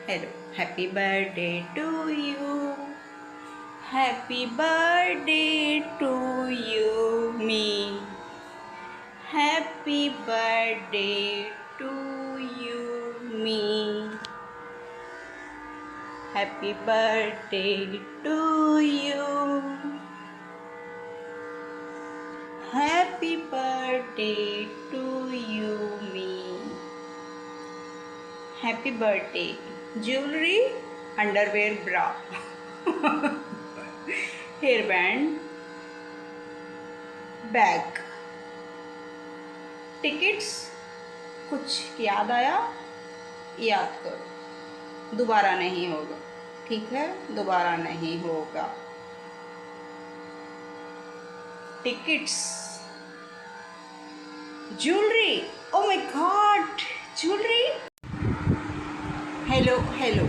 Hello. Happy birthday to you. Happy birthday to you, me. Happy birthday to you, me. Happy birthday to you. Happy birthday to you, me. Happy birthday. Jewelry, underwear, bra, hairband, bag, tickets. कुछ याद आया? याद करो, दोबारा नहीं होगा। ठीक है, दोबारा नहीं होगा। Tickets, jewellery. Oh my god, jewellery. Hello hello.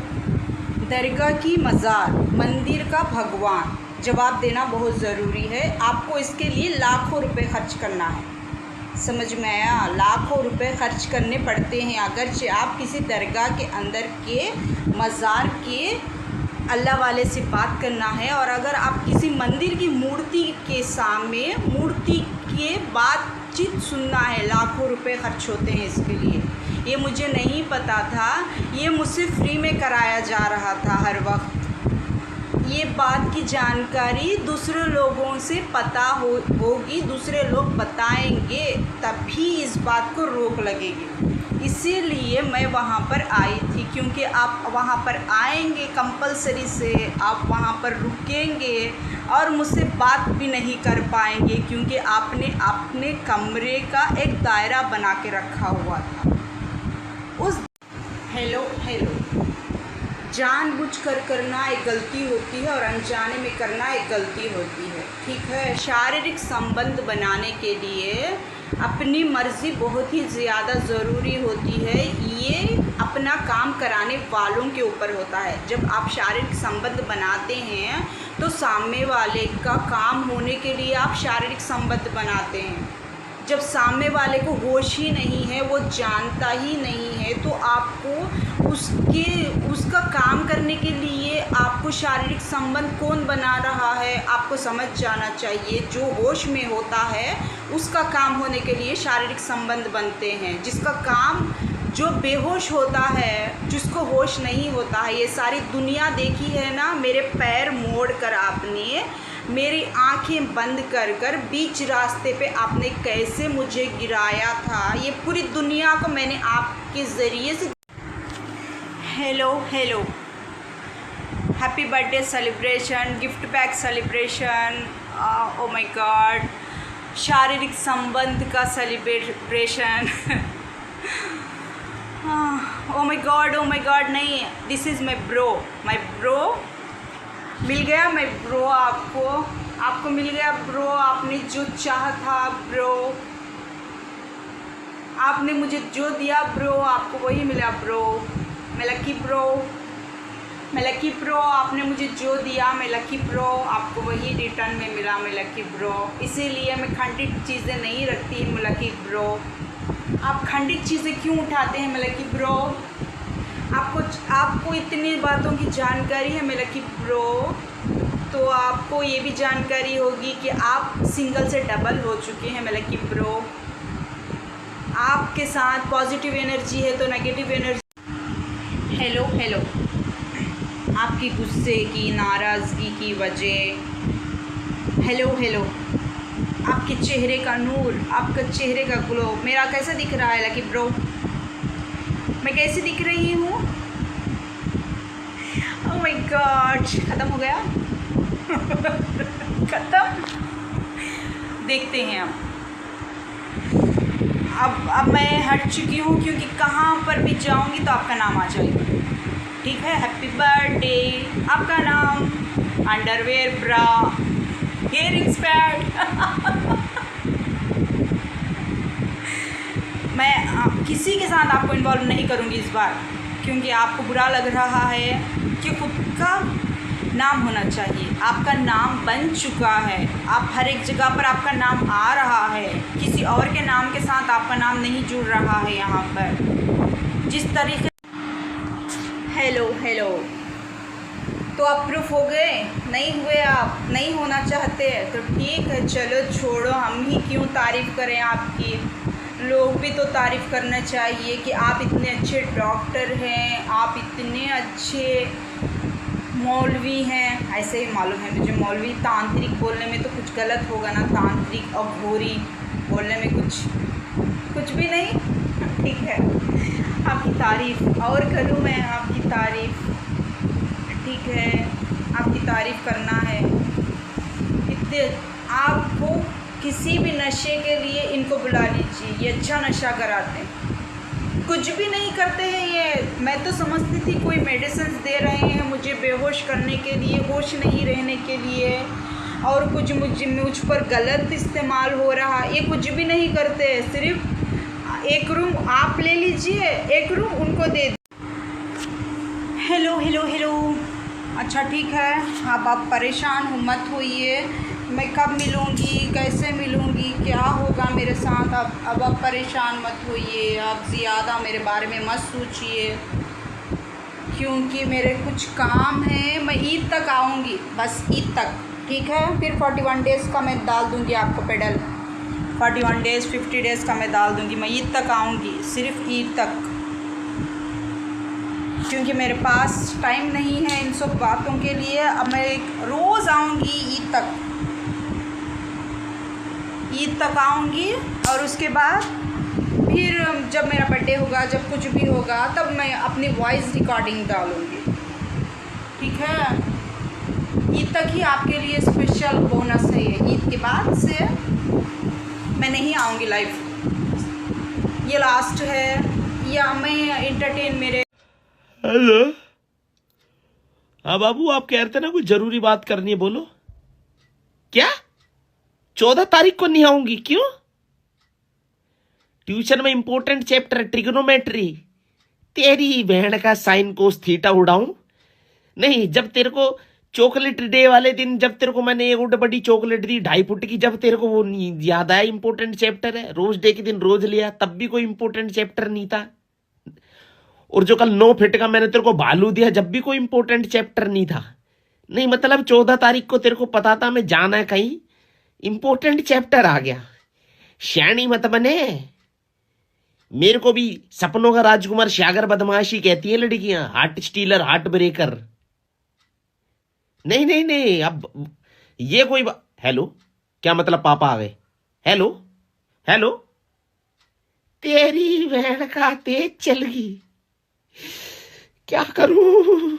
दरगाह की मज़ार, मंदिर का भगवान। जवाब देना बहुत ज़रूरी है। आपको इसके लिए लाखों रुपए खर्च करना है। समझ में आया? लाखों रुपए खर्च करने पड़ते हैं अगर आप किसी दरगाह के अंदर के मज़ार के अल्लाह वाले से बात करना है, और अगर आप किसी मंदिर की मूर्ति के सामने मूर्ति के बातचीत सुनना है, लाखों रुपए खर्च होते हैं इसके लिए। ये मुझे नहीं पता था, ये मुझसे फ्री में कराया जा रहा था हर वक्त। ये बात की जानकारी दूसरे लोगों से पता होगी, दूसरे लोग बताएंगे, तभी इस बात को रोक लगेगी। इसीलिए मैं वहाँ पर आई थी, क्योंकि आप वहाँ पर आएंगे कंपलसरी से, आप वहाँ पर रुकेंगे और मुझसे बात भी नहीं कर पाएंगे, क्योंकि आपने अपने कमरे का एक दायरा बना के रखा हुआ था। उस हेलो हेलो। जानबूझकर करना एक गलती होती है और अनजाने में करना एक गलती होती है। ठीक है, शारीरिक संबंध बनाने के लिए अपनी मर्ज़ी बहुत ही ज़्यादा ज़रूरी होती है। ये अपना काम कराने वालों के ऊपर होता है। जब आप शारीरिक संबंध बनाते हैं तो सामने वाले का काम होने के लिए आप शारीरिक संबंध बनाते हैं। जब सामने वाले को होश ही नहीं है, वो जानता ही नहीं है, तो आपको उसका काम करने के लिए आपको शारीरिक संबंध कौन बना रहा है आपको समझ जाना चाहिए। जो होश में होता है उसका काम होने के लिए शारीरिक संबंध बनते हैं। जिसका काम, जो बेहोश होता है, जिसको होश नहीं होता है, ये सारी दुनिया देखी है ना। मेरे पैर मोड़ कर आपने, मेरी आंखें बंद कर कर बीच रास्ते पे आपने कैसे मुझे गिराया था, ये पूरी दुनिया को मैंने आपके ज़रिए से। Hello hello. Happy birthday celebration, gift bag celebration, O my God, शारीरिक संबंध का सेलिब्रेशन। ओ माय गॉड, नहीं, दिस इज़ माय ब्रो। मिल गया मैं ब्रो, आपको मिल गया ब्रो। आपने जो चाहा था ब्रो, आपने मुझे जो दिया ब्रो, आपको वही मिला ब्रो। मैं लकी ब्रो। आपने मुझे जो दिया मैं लकी ब्रो, आपको वही रिटर्न में मिला मैं लकी ब्रो। इसीलिए मैं खंडित चीज़ें नहीं रखती मैं लकी ब्रो। आप खंडित चीज़ें क्यों उठाते हैं मैं लकी ब्रो? आपको इतनी बातों की जानकारी है मैं लकी ब्रो, तो आपको ये भी जानकारी होगी कि आप सिंगल से डबल हो चुके हैं मैं लकी ब्रो। आपके साथ पॉजिटिव एनर्जी है तो नेगेटिव एनर्जी। Hello hello. आपकी गुस्से की, नाराज़गी की वजह, हेलो हेलो, आपके चेहरे का नूर, आपका चेहरे का ग्लो मेरा कैसा दिख रहा है लकी ब्रो? मैं कैसी दिख रही हूँ? ओह माय गॉड, ख़त्म हो गया। ख़त्म। देखते हैं अब मैं हट चुकी हूँ, क्योंकि कहाँ पर भी जाऊँगी तो आपका नाम आ जाएगा। ठीक है, हैप्पी बर्थडे, आपका नाम, अंडरवेयर, ब्रा, हेयरिंग्स, पैड। मैं किसी के साथ आपको इन्वॉल्व नहीं करूँगी इस बार, क्योंकि आपको बुरा लग रहा है कि खुद का नाम होना चाहिए। आपका नाम बन चुका है, आप हर एक जगह पर आपका नाम आ रहा है, किसी और के नाम के साथ आपका नाम नहीं जुड़ रहा है यहाँ पर। जिस तरीके हेलो हेलो। तो अप्रूव हो गए? नहीं हुए? आप नहीं होना चाहते तो ठीक है, चलो छोड़ो, हम ही क्यों तारीफ़ करें आपकी। लोग भी तो तारीफ़ करना चाहिए कि आप इतने अच्छे डॉक्टर हैं, आप इतने अच्छे मौलवी हैं। ऐसे ही मालूम है मुझे, मौलवी तांत्रिक बोलने में तो कुछ गलत होगा ना, तांत्रिक अघोरी बोलने में कुछ भी नहीं। ठीक है, आपकी तारीफ़ और करूँ मैं, आपकी तारीफ़। ठीक है, आपकी तारीफ़ करना है। इतने आपको किसी भी नशे के लिए इनको बुला लीजिए, ये अच्छा नशा कराते हैं। कुछ भी नहीं करते हैं ये। मैं तो समझती थी कोई मेडिसिन दे रहे हैं मुझे बेहोश करने के लिए, होश नहीं रहने के लिए, और कुछ मुझ पर गलत इस्तेमाल हो रहा। ये कुछ भी नहीं करते, सिर्फ एक रूम आप ले लीजिए, एक रूम उनको दे। Hello hello hello. अच्छा ठीक है, आप परेशान हो मत होइए। मैं कब मिलूँगी, कैसे मिलूँगी, क्या होगा मेरे साथ, अब आप परेशान मत होइए। आप ज़्यादा मेरे बारे में मत सोचिए, क्योंकि मेरे कुछ काम हैं। मैं ईद तक आऊँगी, बस ईद तक, ठीक है। फिर 41 डेज़ का मैं डाल दूँगी आपको पेडल। 41 डेज़ 50 डेज़ का मैं डाल दूँगी। मैं ईद तक आऊँगी, सिर्फ ईद तक, क्योंकि मेरे पास टाइम नहीं है इन सब बातों के लिए। अब मैं रोज़ आऊँगी ईद तक आऊँगी, और उसके बाद फिर जब मेरा बर्थडे होगा, जब कुछ भी होगा, तब मैं अपनी वॉइस रिकॉर्डिंग डालूँगी, ठीक है। ईद तक ही आपके लिए स्पेशल बोनस है ये। ईद के बाद से मैं नहीं आऊँगी लाइव, ये लास्ट है। या मैं एंटरटेन मेरे। हेलो। हाँ बाबू, आप कह रहे थे ना कुछ जरूरी बात करनी है, बोलो। क्या 14 तारीख को नहीं आऊंगी? क्यों? ट्यूशन में इंपॉर्टेंट चैप्टर ट्रिग्नोमेट्री। तेरी बहन का साइन कोस थीटा उड़ाऊं? नहीं, जब तेरे को चॉकलेट डे वाले दिन, जब तेरे को मैंने एक बड़ी चॉकलेट दी 2.5 फुट की, जब तेरे को वो याद आया इंपॉर्टेंट चैप्टर है, रोज डे के दिन रोज लिया, तब भी कोई इंपॉर्टेंट चैप्टर नहीं था। और जो कल 9 फीट का मैंने तेरे को भालू दिया, जब भी कोई इंपॉर्टेंट चैप्टर नहीं था। नहीं मतलब 14 तारीख को तेरे को पता था मैं जाना है कहीं, इंपॉर्टेंट चैप्टर आ गया। श्याणी मत बने। मेरे को भी सपनों का राजकुमार श्यागर बदमाशी कहती है लड़कियां, हार्ट स्टीलर, हार्ट ब्रेकर। नहीं नहीं नहीं, अब ये कोई हेलो, क्या मतलब पापा आ गए? Hello hello. तेरी बहन का तेज चल गई, क्या करूं?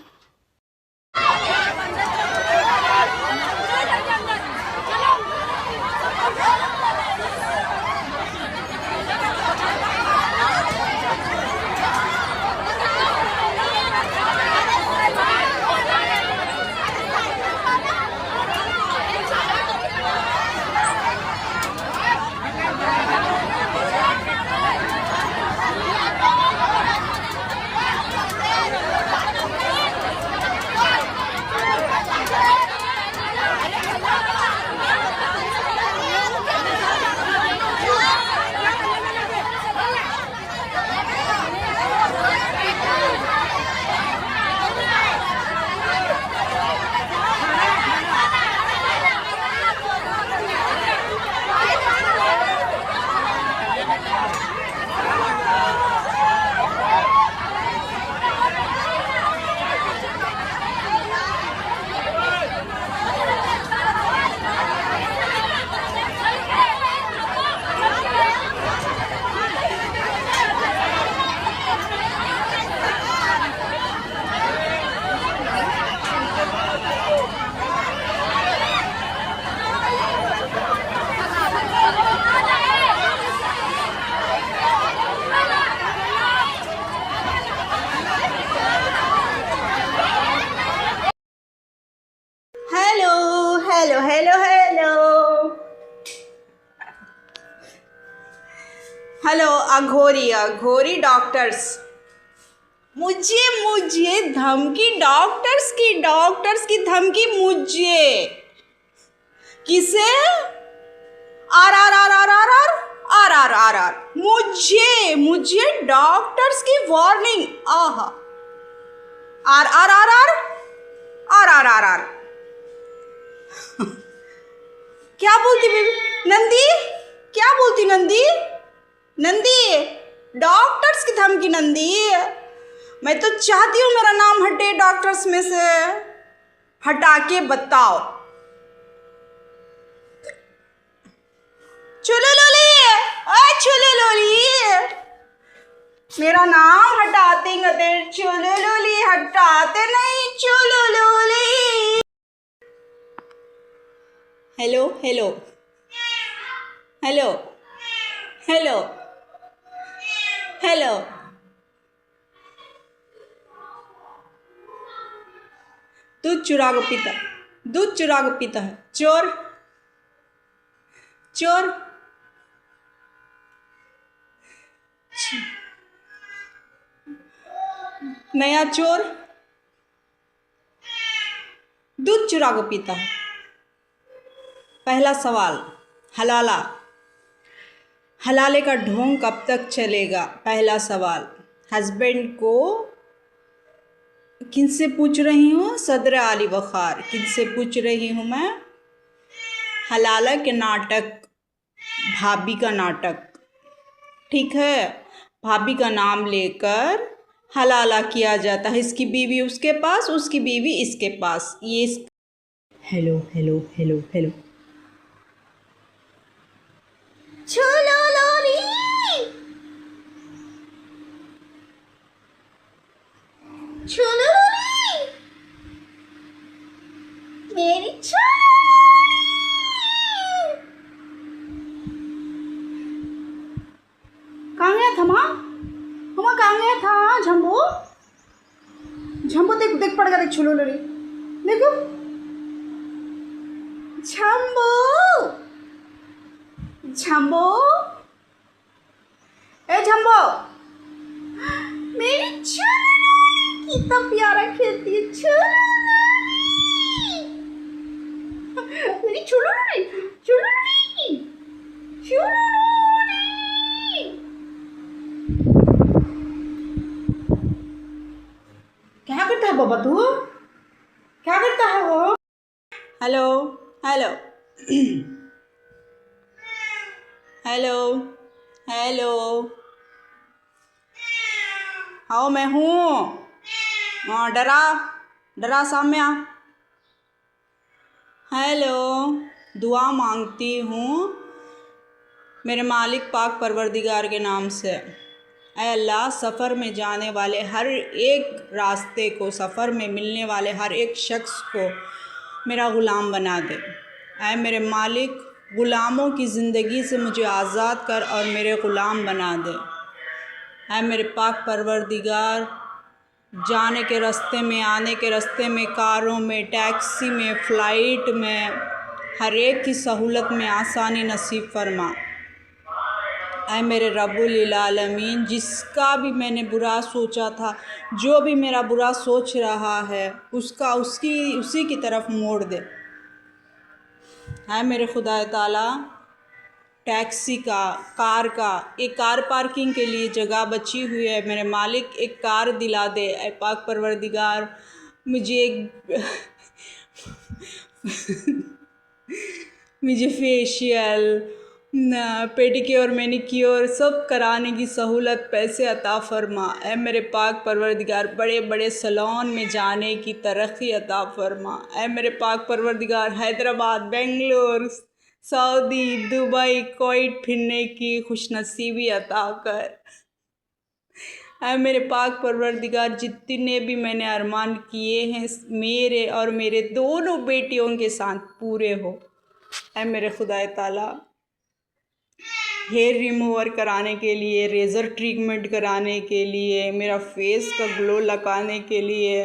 Hello hello hello hello hello. अघोरी अघोरी डॉक्टर्स, मुझे मुझे धमकी, डॉक्टर्स की धमकी मुझे। किसे? आर आर आर आर आर आर आर आर आर आर मुझे डॉक्टर्स की वार्निंग। आहा, आर आर आर आर आर आर आर आर। क्या बोलती बेबी नंदी, क्या बोलती नंदी? नंदी डॉक्टर्स की धमकी नंदी। मैं तो चाहती हूँ मेरा नाम हटे डॉक्टर्स में से, हटा के बताओ। चुलो लोली, ओए चुलो लोली, मेरा नाम हटाते गते चुलो लोली, हटाते नहीं चुलो लोली। Hello hello hello hello hello. दूध चुरा के पीता, दूध चुरा के पीता है, चोर चोर। नया चोर दूध चुरा के पीता है। पहला सवाल, हलाला, हलाले का ढोंग कब तक चलेगा? पहला सवाल। हस्बैंड को किनसे पूछ रही हूँ? सदर आली वखार, किनसे पूछ रही हूँ मैं? हलाला के नाटक, भाभी का नाटक, ठीक है। भाभी का नाम लेकर हलाला किया जाता है। इसकी बीवी उसके पास, उसकी बीवी इसके पास। ये हेलो हेलो हेलो हेलो। चलो लोली, चलो लोली, मेरी कहाँ गया था माँ? माँ कहाँ गया था? झम्बो झम्बो देख देख पड़ गया, देख छुलो लोली, देखो झम्बो झम्बो, ए झम्बो, मेरी छुलो कितना प्यारा खेलती है छुलो, मेरी छुलो छुलो छुलो। क्या करता है बाबा तू? क्या करता है वो? हेलो हेलो हेलो हेलो, हाँ मैं हूँ। हाँ डरा डरा सामने आ। हेलो, दुआ मांगती हूँ मेरे मालिक पाक परवरदिगार के नाम से। ऐ अल्लाह, सफ़र में जाने वाले हर एक रास्ते को, सफ़र में मिलने वाले हर एक शख्स को मेरा ग़ुलाम बना दे। ऐ मेरे मालिक, ग़ुलामों की ज़िंदगी से मुझे आज़ाद कर और मेरे ग़ुलाम बना दे। ऐ मेरे पाक परवरदिगार, जाने के रास्ते में, आने के रास्ते में, कारों में, टैक्सी में, फ़्लाइट में, हर एक की सहूलत में आसानी नसीब फरमा। ऐ मेरे रब्बुल आलमीन, जिसका भी मैंने बुरा सोचा था, जो भी मेरा बुरा सोच रहा है, उसका उसी की तरफ मोड़ दे। ऐ मेरे खुदा ताला, टैक्सी का, कार का, एक कार पार्किंग के लिए जगह बची हुई है, मेरे मालिक एक कार दिला दे। ऐ पाक परवरदिगार, मुझे मुझे फेशियल, पेडिक्योर, मैनिक्योर सब कराने की सहूलत, पैसे अता फरमा। ऐ मेरे पाक परवरदिगार, बड़े बड़े सैलून में जाने की तरक्की अता फरमा। ऐ मेरे पाक परवरदिगार, Hyderabad, Bangalore, Saudi, Dubai, Kuwait फिरने की खुशनसीबी अता कर। ऐ मेरे पाक परवरदिगार, जितने भी मैंने अरमान किए हैं मेरे और मेरे दोनों बेटियों के साथ पूरे हो। ऐ मेरे खुदा ताला, हेयर रिमूवर कराने के लिए, रेज़र ट्रीटमेंट कराने के लिए, मेरा फेस का ग्लो लगाने के लिए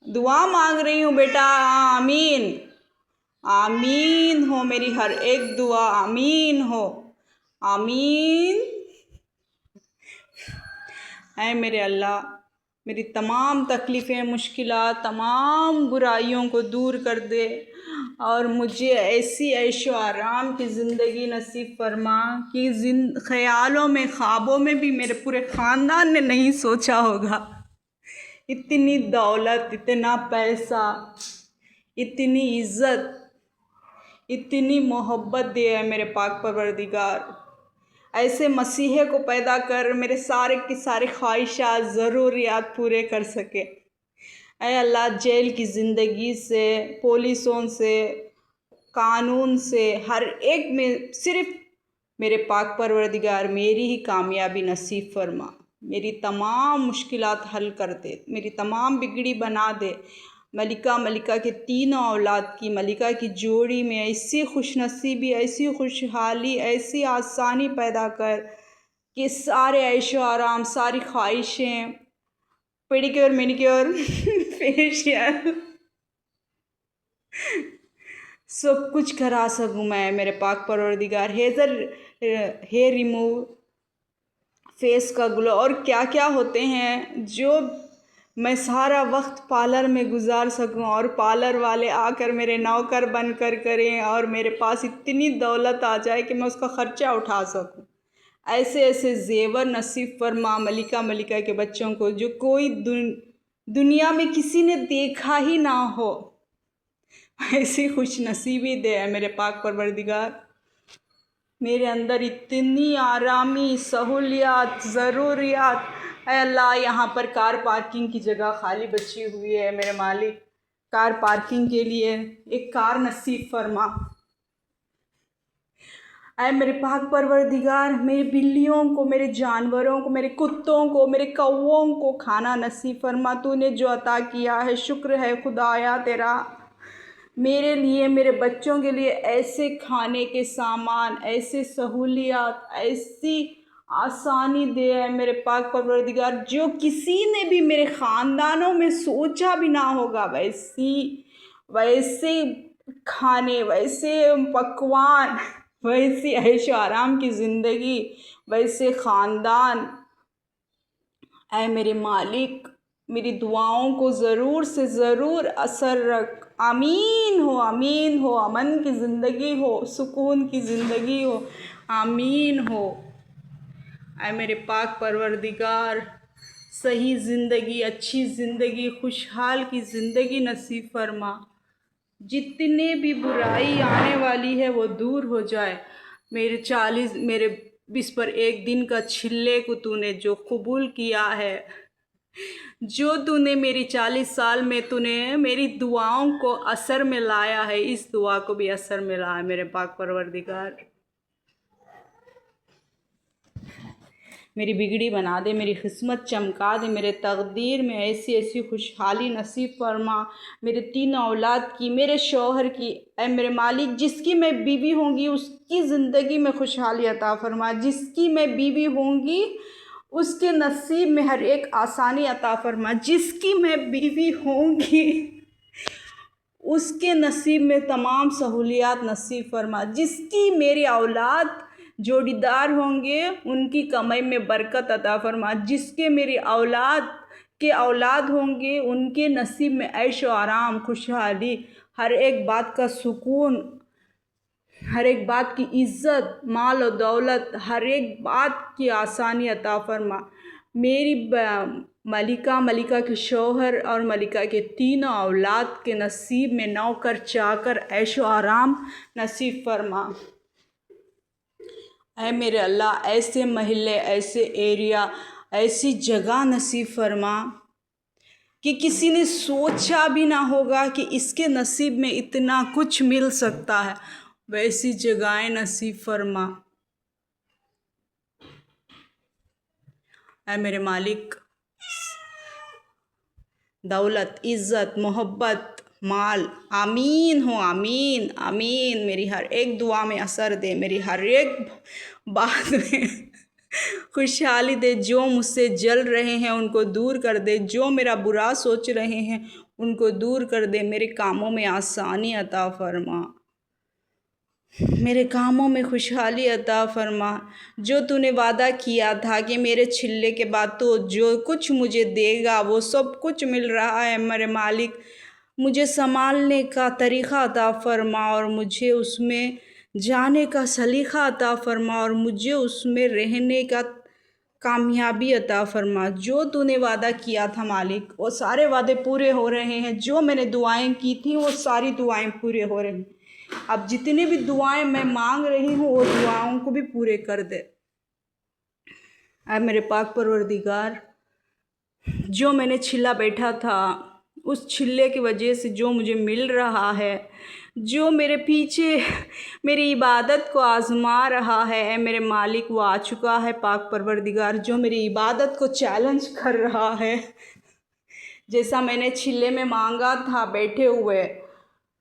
दुआ मांग रही हूँ बेटा। आमीन आमीन हो, मेरी हर एक दुआ आमीन हो, आमीन। ऐ मेरे अल्लाह, मेरी तमाम तकलीफ़ें, मुश्किलात, तमाम बुराइयों को दूर कर दे और मुझे ऐसी ऐशो आराम की ज़िंदगी नसीब फरमा कि ख़यालों में, ख्वाबों में भी मेरे पूरे ख़ानदान ने नहीं सोचा होगा इतनी दौलत, इतना पैसा, इतनी इज़्ज़त, इतनी मोहब्बत दिया है मेरे पाक परवरदिगार। ऐसे मसीहे को पैदा कर मेरे सारे की सारे ख्वाहिशात, ज़रूरियात पूरे कर सके। ऐ अल्लाह, जेल की ज़िंदगी से, पुलिसों से, कानून से, हर एक में सिर्फ़ मेरे पाक परवरदिगार मेरी ही कामयाबी नसीब फरमा। मेरी तमाम मुश्किलात हल कर दे, मेरी तमाम बिगड़ी बना दे। मलिका के तीनों औलाद की, मलिका की जोड़ी में ऐसी खुशनसीबी, ऐसी खुशहाली, ऐसी आसानी पैदा कर कि सारे ऐशो आराम, सारी ख्वाहिशें, पेडिक्योर, मैनिक्योर, फेशियल, सब कुछ करा सकूँ मैं मेरे पाक परवरदिगार। हेयर रिमूव, फेस का ग्लो और क्या क्या होते हैं जो मैं सारा वक्त पार्लर में गुजार सकूं और पार्लर वाले आकर मेरे नौकर बन कर करें और मेरे पास इतनी दौलत आ जाए कि मैं उसका ख़र्चा उठा सकूं। ऐसे ऐसे ज़ेवर नसीब फरमा मलिका के बच्चों को जो कोई दुनिया में किसी ने देखा ही ना हो। ऐसी खुश नसीबी दे है मेरे पाक परवरदिगार। मेरे अंदर इतनी आरामी, सहूलियात, ज़रूरियात। ऐ अल्लाह, यहाँ पर कार पार्किंग की जगह खाली बची हुई है मेरे मालिक, कार पार्किंग के लिए एक कार नसीब फरमा। ऐ मेरे पाक परवरदिगार, मेरी बिल्लियों को, मेरे जानवरों को, मेरे कुत्तों को, मेरे कौवों को खाना नसीब फरमा। तूने जो अता किया है, शुक्र है खुदाया तेरा। मेरे लिए, मेरे बच्चों के लिए ऐसे खाने के सामान, ऐसे सहूलियात, ऐसी आसानी दे है मेरे पाक परवरदिगार जो किसी ने भी मेरे ख़ानदानों में सोचा भी ना होगा। वैसे खाने, वैसे पकवान, वैसी ऐशो आराम की ज़िंदगी, वैसे ख़ानदान। ऐ मेरे मालिक, मेरी दुआओं को ज़रूर से ज़रूर असर रख। आमीन हो, आमीन हो। अमन की ज़िंदगी हो, सुकून की ज़िंदगी हो, आमीन हो। ऐ मेरे पाक परवरदिगार, सही ज़िंदगी, अच्छी ज़िंदगी, खुशहाल की ज़िंदगी नसीब फरमा। जितने भी बुराई आने वाली है वो दूर हो जाए। मेरे इस पर एक दिन का छिल्ले को तूने जो कबूल किया है, जो तूने मेरी 40 साल में तूने मेरी दुआओं को असर में लाया है, इस दुआ को भी असर में लाया मेरे पाक परवरदिगार। मेरी बिगड़ी बना दे, मेरी किस्मत चमका दे, मेरे तकदीर में ऐसी ऐसी खुशहाली नसीब फरमा। मेरे 3 औलाद की, मेरे शौहर की, ऐ मेरे मालिक, जिसकी मैं बीवी होंगी उसकी ज़िंदगी में खुशहाली अता फरमा। जिसकी मैं बीवी होंगी उसके नसीब में हर एक आसानी अता फरमा। जिसकी मैं बीवी होंगी उसके नसीब में तमाम सहूलियात नसीब फरमा। जिसकी मेरी औलाद जोड़ीदार होंगे उनकी कमाई में बरकत अता फरमा। जिसके मेरी औलाद के औलाद होंगे उनके नसीब में ऐश व आराम, खुशहाली, हर एक बात का सुकून, हर एक बात की इज़्ज़त, माल और दौलत, हर एक बात की आसानी अता फरमा। मेरी मलिका के शौहर और मलिका के 3 औलाद के नसीब में नौकर चाकर ऐश व आराम नसीब फरमा। ऐ मेरे अल्लाह, ऐसे महल्ले, ऐसे एरिया, ऐसी जगह नसीब फरमा कि किसी ने सोचा भी ना होगा कि इसके नसीब में इतना कुछ मिल सकता है, वैसी जगहें नसीब फरमा। ऐ मेरे मालिक, दौलत, इज़्ज़त, मोहब्बत, माल, आमीन हो, आमीन, आमीन। मेरी हर एक दुआ में असर दे, मेरी हर एक बात में खुशहाली दे। जो मुझसे जल रहे हैं उनको दूर कर दे, जो मेरा बुरा सोच रहे हैं उनको दूर कर दे। मेरे कामों में आसानी अता फरमा, मेरे कामों में खुशहाली अता फरमा। जो तूने वादा किया था कि मेरे छिल्ले के बाद तो जो कुछ मुझे देगा वो सब कुछ मिल रहा है मेरे मालिक। मुझे संभालने का तरीक़ा अता फरमा और मुझे उसमें जाने का सलीक़ा अता फरमा और मुझे उसमें रहने का कामयाबी अता फरमा। जो तूने वादा किया था मालिक, वो सारे वादे पूरे हो रहे हैं। जो मैंने दुआएं की थी वो सारी दुआएं पूरे हो रही हैं। अब जितनी भी दुआएं मैं मांग रही हूँ वो दुआओं को भी पूरे कर दे। ऐ मेरे पाक परवरदिगार, जो मैंने छिल्ला बैठा था उस छिल्ले की वजह से जो मुझे मिल रहा है, जो मेरे पीछे मेरी इबादत को आज़मा रहा है, ऐ मेरे मालिक वो आ चुका है पाक परवरदिगार, जो मेरी इबादत को चैलेंज कर रहा है। जैसा मैंने छिल्ले में मांगा था बैठे हुए,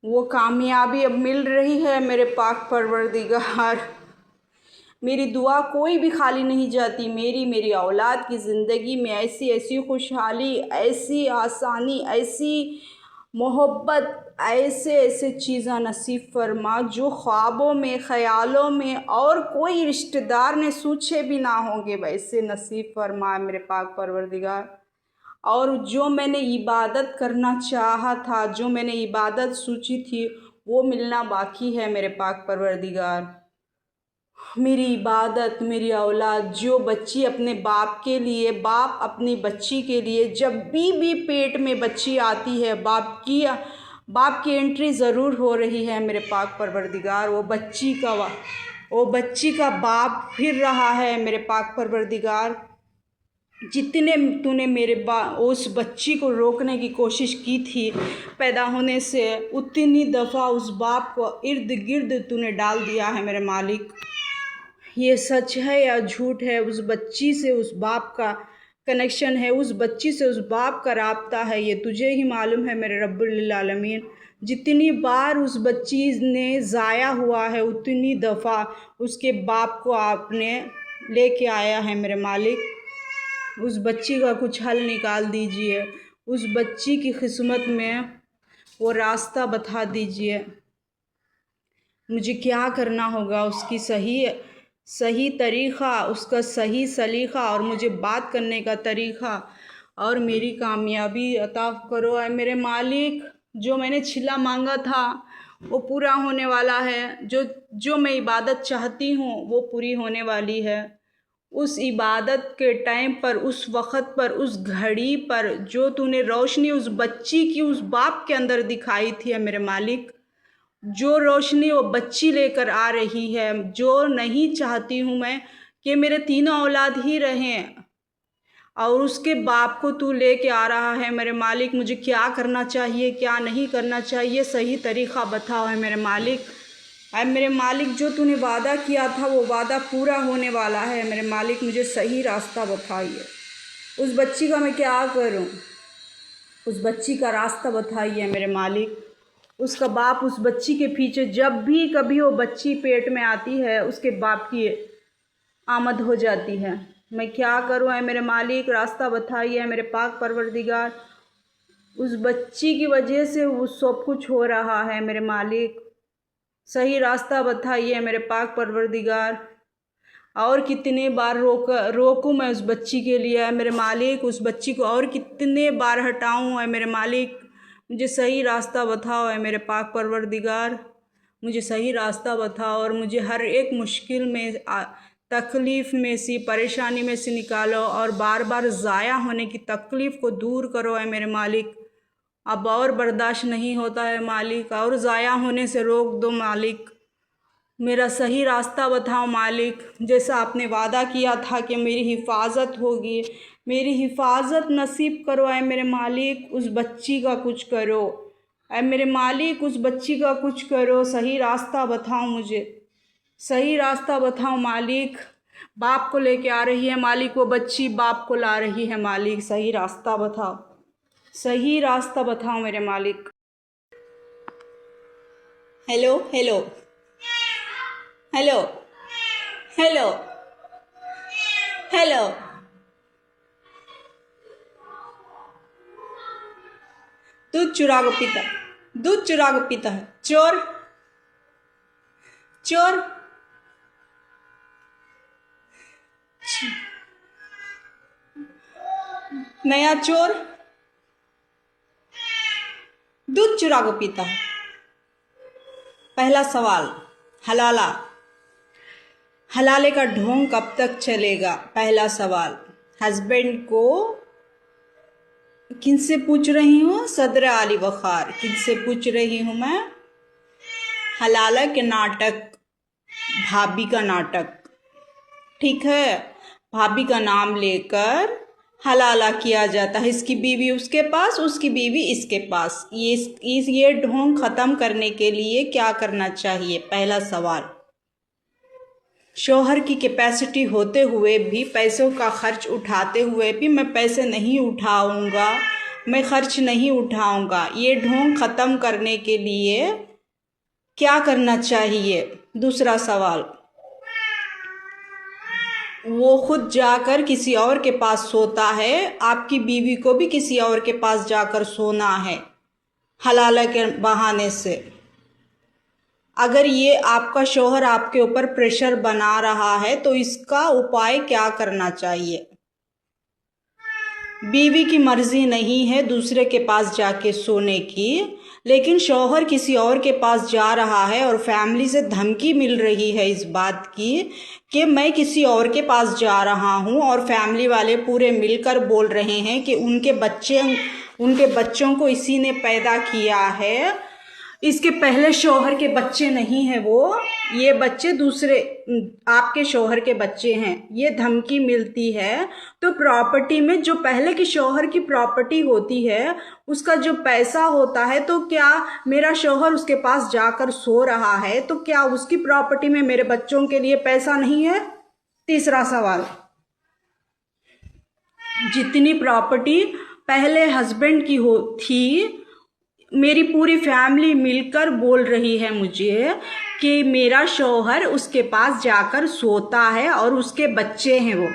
वो कामयाबी अब मिल रही है मेरे पाक परवरदिगार। मेरी दुआ कोई भी खाली नहीं जाती। मेरी औलाद की ज़िंदगी में ऐसी ऐसी खुशहाली, ऐसी आसानी, ऐसी मोहब्बत, ऐसे ऐसे चीज़ें नसीब फरमा जो ख्वाबों में, ख़यालों में और कोई रिश्तेदार ने सोचे भी ना होंगे, वैसे नसीब फरमा मेरे पाक परवरदिगार। और जो मैंने इबादत करना चाहा था, जो मैंने इबादत सोची थी, वो मिलना बाकी है मेरे पाक परवरदिगार। मेरी इबादत, मेरी औलाद, जो बच्ची अपने बाप के लिए, बाप अपनी बच्ची के लिए, जब भी पेट में बच्ची आती है, बाप की एंट्री ज़रूर हो रही है मेरे पाक परवरदिगार। वो बच्ची का बाप फिर रहा है मेरे पाक परवरदिगार। जितने तूने उस बच्ची को रोकने की कोशिश की थी पैदा होने से, उतनी दफ़ा उस बाप को इर्द गिर्द तूने डाल दिया है मेरे मालिक। ये सच है या झूठ है, उस बच्ची से उस बाप का कनेक्शन है, उस बच्ची से उस बाप का राब्ता है, ये तुझे ही मालूम है मेरे रब्बुल आलमीन। जितनी बार उस बच्ची ने ज़ाया हुआ है, उतनी दफ़ा उसके बाप को आपने लेके आया है मेरे मालिक। उस बच्ची का कुछ हल निकाल दीजिए, उस बच्ची की किस्मत में वो रास्ता बता दीजिए। मुझे क्या करना होगा, उसकी सही तरीक़ा, उसका सही सलीक़ा और मुझे बात करने का तरीक़ा, और मेरी कामयाबी अता करो ऐ मेरे मालिक। जो मैंने छिल्ला मांगा था वो पूरा होने वाला है। जो मैं इबादत चाहती हूँ वो पूरी होने वाली है। उस इबादत के टाइम पर, उस वक़्त पर, उस घड़ी पर जो तूने रोशनी उस बच्ची की उस बाप के अंदर दिखाई थी मेरे मालिक, जो रोशनी वो बच्ची लेकर आ रही है, जो नहीं चाहती हूँ मैं कि मेरे तीनों औलाद ही रहें, और उसके बाप को तू लेके आ रहा है मेरे मालिक। मुझे क्या करना चाहिए, क्या नहीं करना चाहिए, सही तरीक़ा बताओ है मेरे मालिक। ऐ मेरे मालिक, जो तूने वादा किया था वो वादा पूरा होने वाला है मेरे मालिक। मुझे सही रास्ता बताइए। उस बच्ची का मैं क्या करूं? उस बच्ची का रास्ता बताइए मेरे मालिक। उसका बाप उस बच्ची के पीछे, जब भी कभी वो बच्ची पेट में आती है उसके बाप की आमद हो जाती है। मैं क्या करूं है मेरे मालिक, रास्ता बताइए मेरे पाक परवरदिगार। उस बच्ची की वजह से वो सब कुछ हो रहा है मेरे मालिक। सही रास्ता बताइए मेरे पाक परवरदिगार। और कितने बार रोकूं मैं उस बच्ची के लिए है मेरे मालिक, उस बच्ची को और कितने बार हटाऊं है मेरे मालिक। मुझे सही रास्ता बताओ है मेरे पाक परवरदिगार। मुझे सही रास्ता बताओ और मुझे हर एक मुश्किल में, तकलीफ़ में से, परेशानी में से निकालो, और बार बार ज़ाया होने की तकलीफ़ को दूर करो है मेरे मालिक। अब और बर्दाश्त नहीं होता है मालिक, और ज़ाया होने से रोक दो मालिक। मेरा सही रास्ता बताओ मालिक। जैसा आपने वादा किया था कि मेरी हिफाजत होगी, मेरी हिफाजत नसीब करो ऐ मेरे मालिक। उस बच्ची का कुछ करो ऐ मेरे मालिक, उस बच्ची का कुछ करो। सही रास्ता बताओ मुझे, सही रास्ता बताओ मालिक। बाप को लेके आ रही है मालिक, वो बच्ची बाप को ला रही है मालिक। सही रास्ता बताओ, सही रास्ता बताओ मेरे मालिक। Hello hello hello hello hello. दूध चुरा के पीता, दूध चुरा के पीता है, चोर चोर। नया चोर दूध चुरा के पीता है। पहला सवाल, हलाला हलाले का ढोंग कब तक चलेगा? पहला सवाल, हस्बैंड को किनसे पूछ रही हूँ? सदर आली वखार, किनसे पूछ रही हूँ मैं? हलाला के नाटक, भाभी का नाटक, ठीक है। भाभी का नाम लेकर हलाला किया जाता है। इसकी बीवी उसके पास, उसकी बीवी इसके पास। ये ढोंग ख़त्म करने के लिए क्या करना चाहिए? पहला सवाल, शौहर की कैपेसिटी होते हुए भी, पैसों का खर्च उठाते हुए भी मैं पैसे नहीं उठाऊंगा, मैं खर्च नहीं उठाऊंगा, ये ढोंग ख़त्म करने के लिए क्या करना चाहिए? दूसरा सवाल, वो खुद जाकर किसी और के पास सोता है, आपकी बीवी को भी किसी और के पास जाकर सोना है हलाला के बहाने से। अगर ये आपका शौहर आपके ऊपर प्रेशर बना रहा है तो इसका उपाय क्या करना चाहिए? बीवी की मर्जी नहीं है दूसरे के पास जाके सोने की, लेकिन शौहर किसी और के पास जा रहा है और फैमिली से धमकी मिल रही है इस बात की कि मैं किसी और के पास जा रहा हूं, और फैमिली वाले पूरे मिलकर बोल रहे हैं कि उनके बच्चों को इसी ने पैदा किया है, इसके पहले शौहर के बच्चे नहीं हैं वो, ये बच्चे दूसरे आपके शौहर के बच्चे हैं, ये धमकी मिलती है। तो प्रॉपर्टी में जो पहले की शौहर की प्रॉपर्टी होती है उसका जो पैसा होता है, तो क्या मेरा शौहर उसके पास जाकर सो रहा है तो क्या उसकी प्रॉपर्टी में मेरे बच्चों के लिए पैसा नहीं है? तीसरा सवाल, जितनी प्रॉपर्टी पहले हस्बैंड की थी, मेरी पूरी फैमिली मिलकर बोल रही है मुझे कि मेरा शौहर उसके पास जाकर सोता है और उसके बच्चे हैं वो,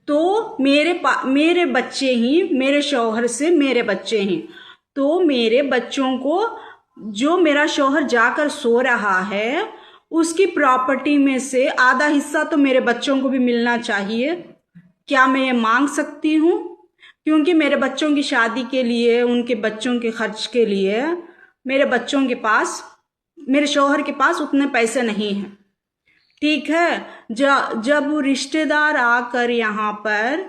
तो मेरे बच्चे ही मेरे शौहर से मेरे बच्चे हैं, तो मेरे बच्चों को जो मेरा शौहर जाकर सो रहा है उसकी प्रॉपर्टी में से आधा हिस्सा तो मेरे बच्चों को भी मिलना चाहिए। क्या मैं ये मांग सकती हूँ? क्योंकि मेरे बच्चों की शादी के लिए, उनके बच्चों के खर्च के लिए मेरे बच्चों के पास, मेरे शौहर के पास उतने पैसे नहीं हैं, ठीक है। जब रिश्तेदार आकर यहाँ पर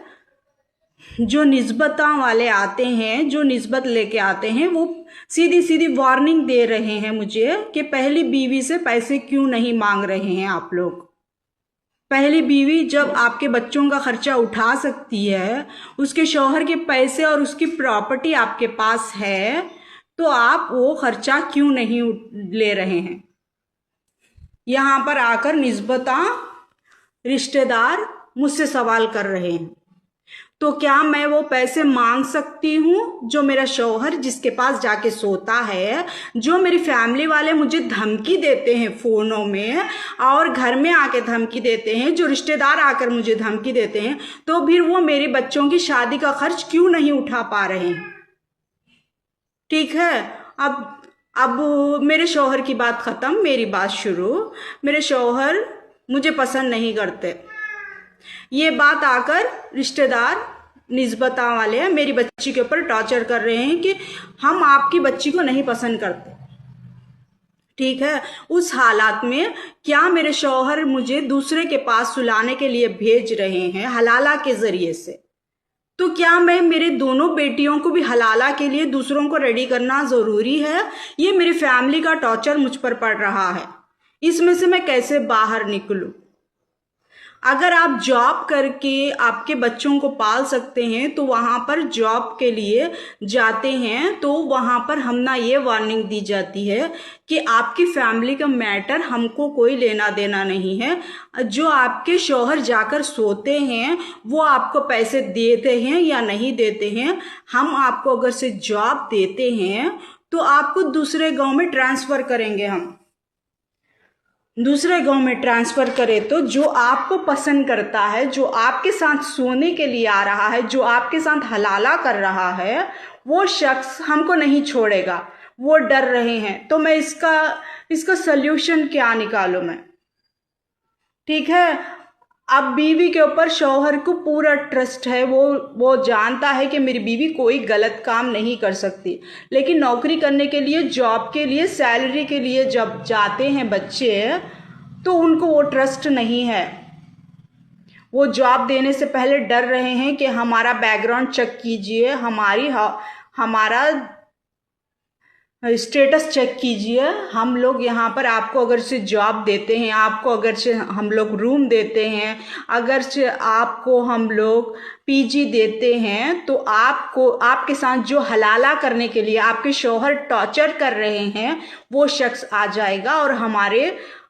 जो निस्बता वाले आते हैं, जो निस्बत लेके आते हैं, वो सीधी सीधी वार्निंग दे रहे हैं मुझे कि पहली बीवी से पैसे क्यों नहीं मांग रहे हैं आप लोग। पहली बीवी जब आपके बच्चों का खर्चा उठा सकती है, उसके शौहर के पैसे और उसकी प्रॉपर्टी आपके पास है, तो आप वो खर्चा क्यों नहीं ले रहे हैं? यहाँ पर आकर निस्बता रिश्तेदार मुझसे सवाल कर रहे हैं, तो क्या मैं वो पैसे मांग सकती हूँ जो मेरा शौहर जिसके पास जाके सोता है, जो मेरी फैमिली वाले मुझे धमकी देते हैं फ़ोनों में और घर में आके धमकी देते हैं, जो रिश्तेदार आकर मुझे धमकी देते हैं, तो फिर वो मेरे बच्चों की शादी का खर्च क्यों नहीं उठा पा रहे हैं? ठीक है। अब मेरे शौहर की बात ख़त्म, मेरी बात शुरू। मेरे शौहर मुझे पसंद नहीं करते, ये बात आकर रिश्तेदार निस्बता वाले हैं मेरी बच्ची के ऊपर टॉर्चर कर रहे हैं कि हम आपकी बच्ची को नहीं पसंद करते, ठीक है। उस हालात में क्या मेरे शौहर मुझे दूसरे के पास सुलाने के लिए भेज रहे हैं हलाला के जरिए से, तो क्या मैं मेरे दोनों बेटियों को भी हलाला के लिए दूसरों को रेडी करना ज़रूरी है? ये मेरी फैमिली का टॉर्चर मुझ पर पड़ रहा है, इसमें से मैं कैसे बाहर निकलूं? अगर आप जॉब करके आपके बच्चों को पाल सकते हैं तो वहाँ पर जॉब के लिए जाते हैं, तो वहाँ पर हमना ये वार्निंग दी जाती है कि आपकी फैमिली का मैटर हमको कोई लेना देना नहीं है, जो आपके शौहर जाकर सोते हैं वो आपको पैसे देते हैं या नहीं देते हैं, हम आपको अगर से जॉब देते हैं तो आपको दूसरे गांव में ट्रांसफ़र करेंगे। हम दूसरे गांव में ट्रांसफ़र करें तो जो आपको पसंद करता है, जो आपके साथ सोने के लिए आ रहा है, जो आपके साथ हलाला कर रहा है, वो शख्स हमको नहीं छोड़ेगा, वो डर रहे हैं। तो मैं इसका सल्यूशन क्या निकालूं मैं? ठीक है। अब बीवी के ऊपर शौहर को पूरा ट्रस्ट है, वो जानता है कि मेरी बीवी कोई गलत काम नहीं कर सकती, लेकिन नौकरी करने के लिए, जॉब के लिए, सैलरी के लिए जब जाते हैं बच्चे, तो उनको वो ट्रस्ट नहीं है। वो जॉब देने से पहले डर रहे हैं कि हमारा बैकग्राउंड चेक कीजिए, हमारा स्टेटस चेक कीजिए। हम लोग यहाँ पर आपको अगर से जॉब देते हैं, आपको अगर से हम लोग रूम देते हैं, अगर से आपको हम लोग पीजी देते हैं, तो आपको आपके साथ जो हलाला करने के लिए आपके शौहर टॉर्चर कर रहे हैं वो शख्स आ जाएगा और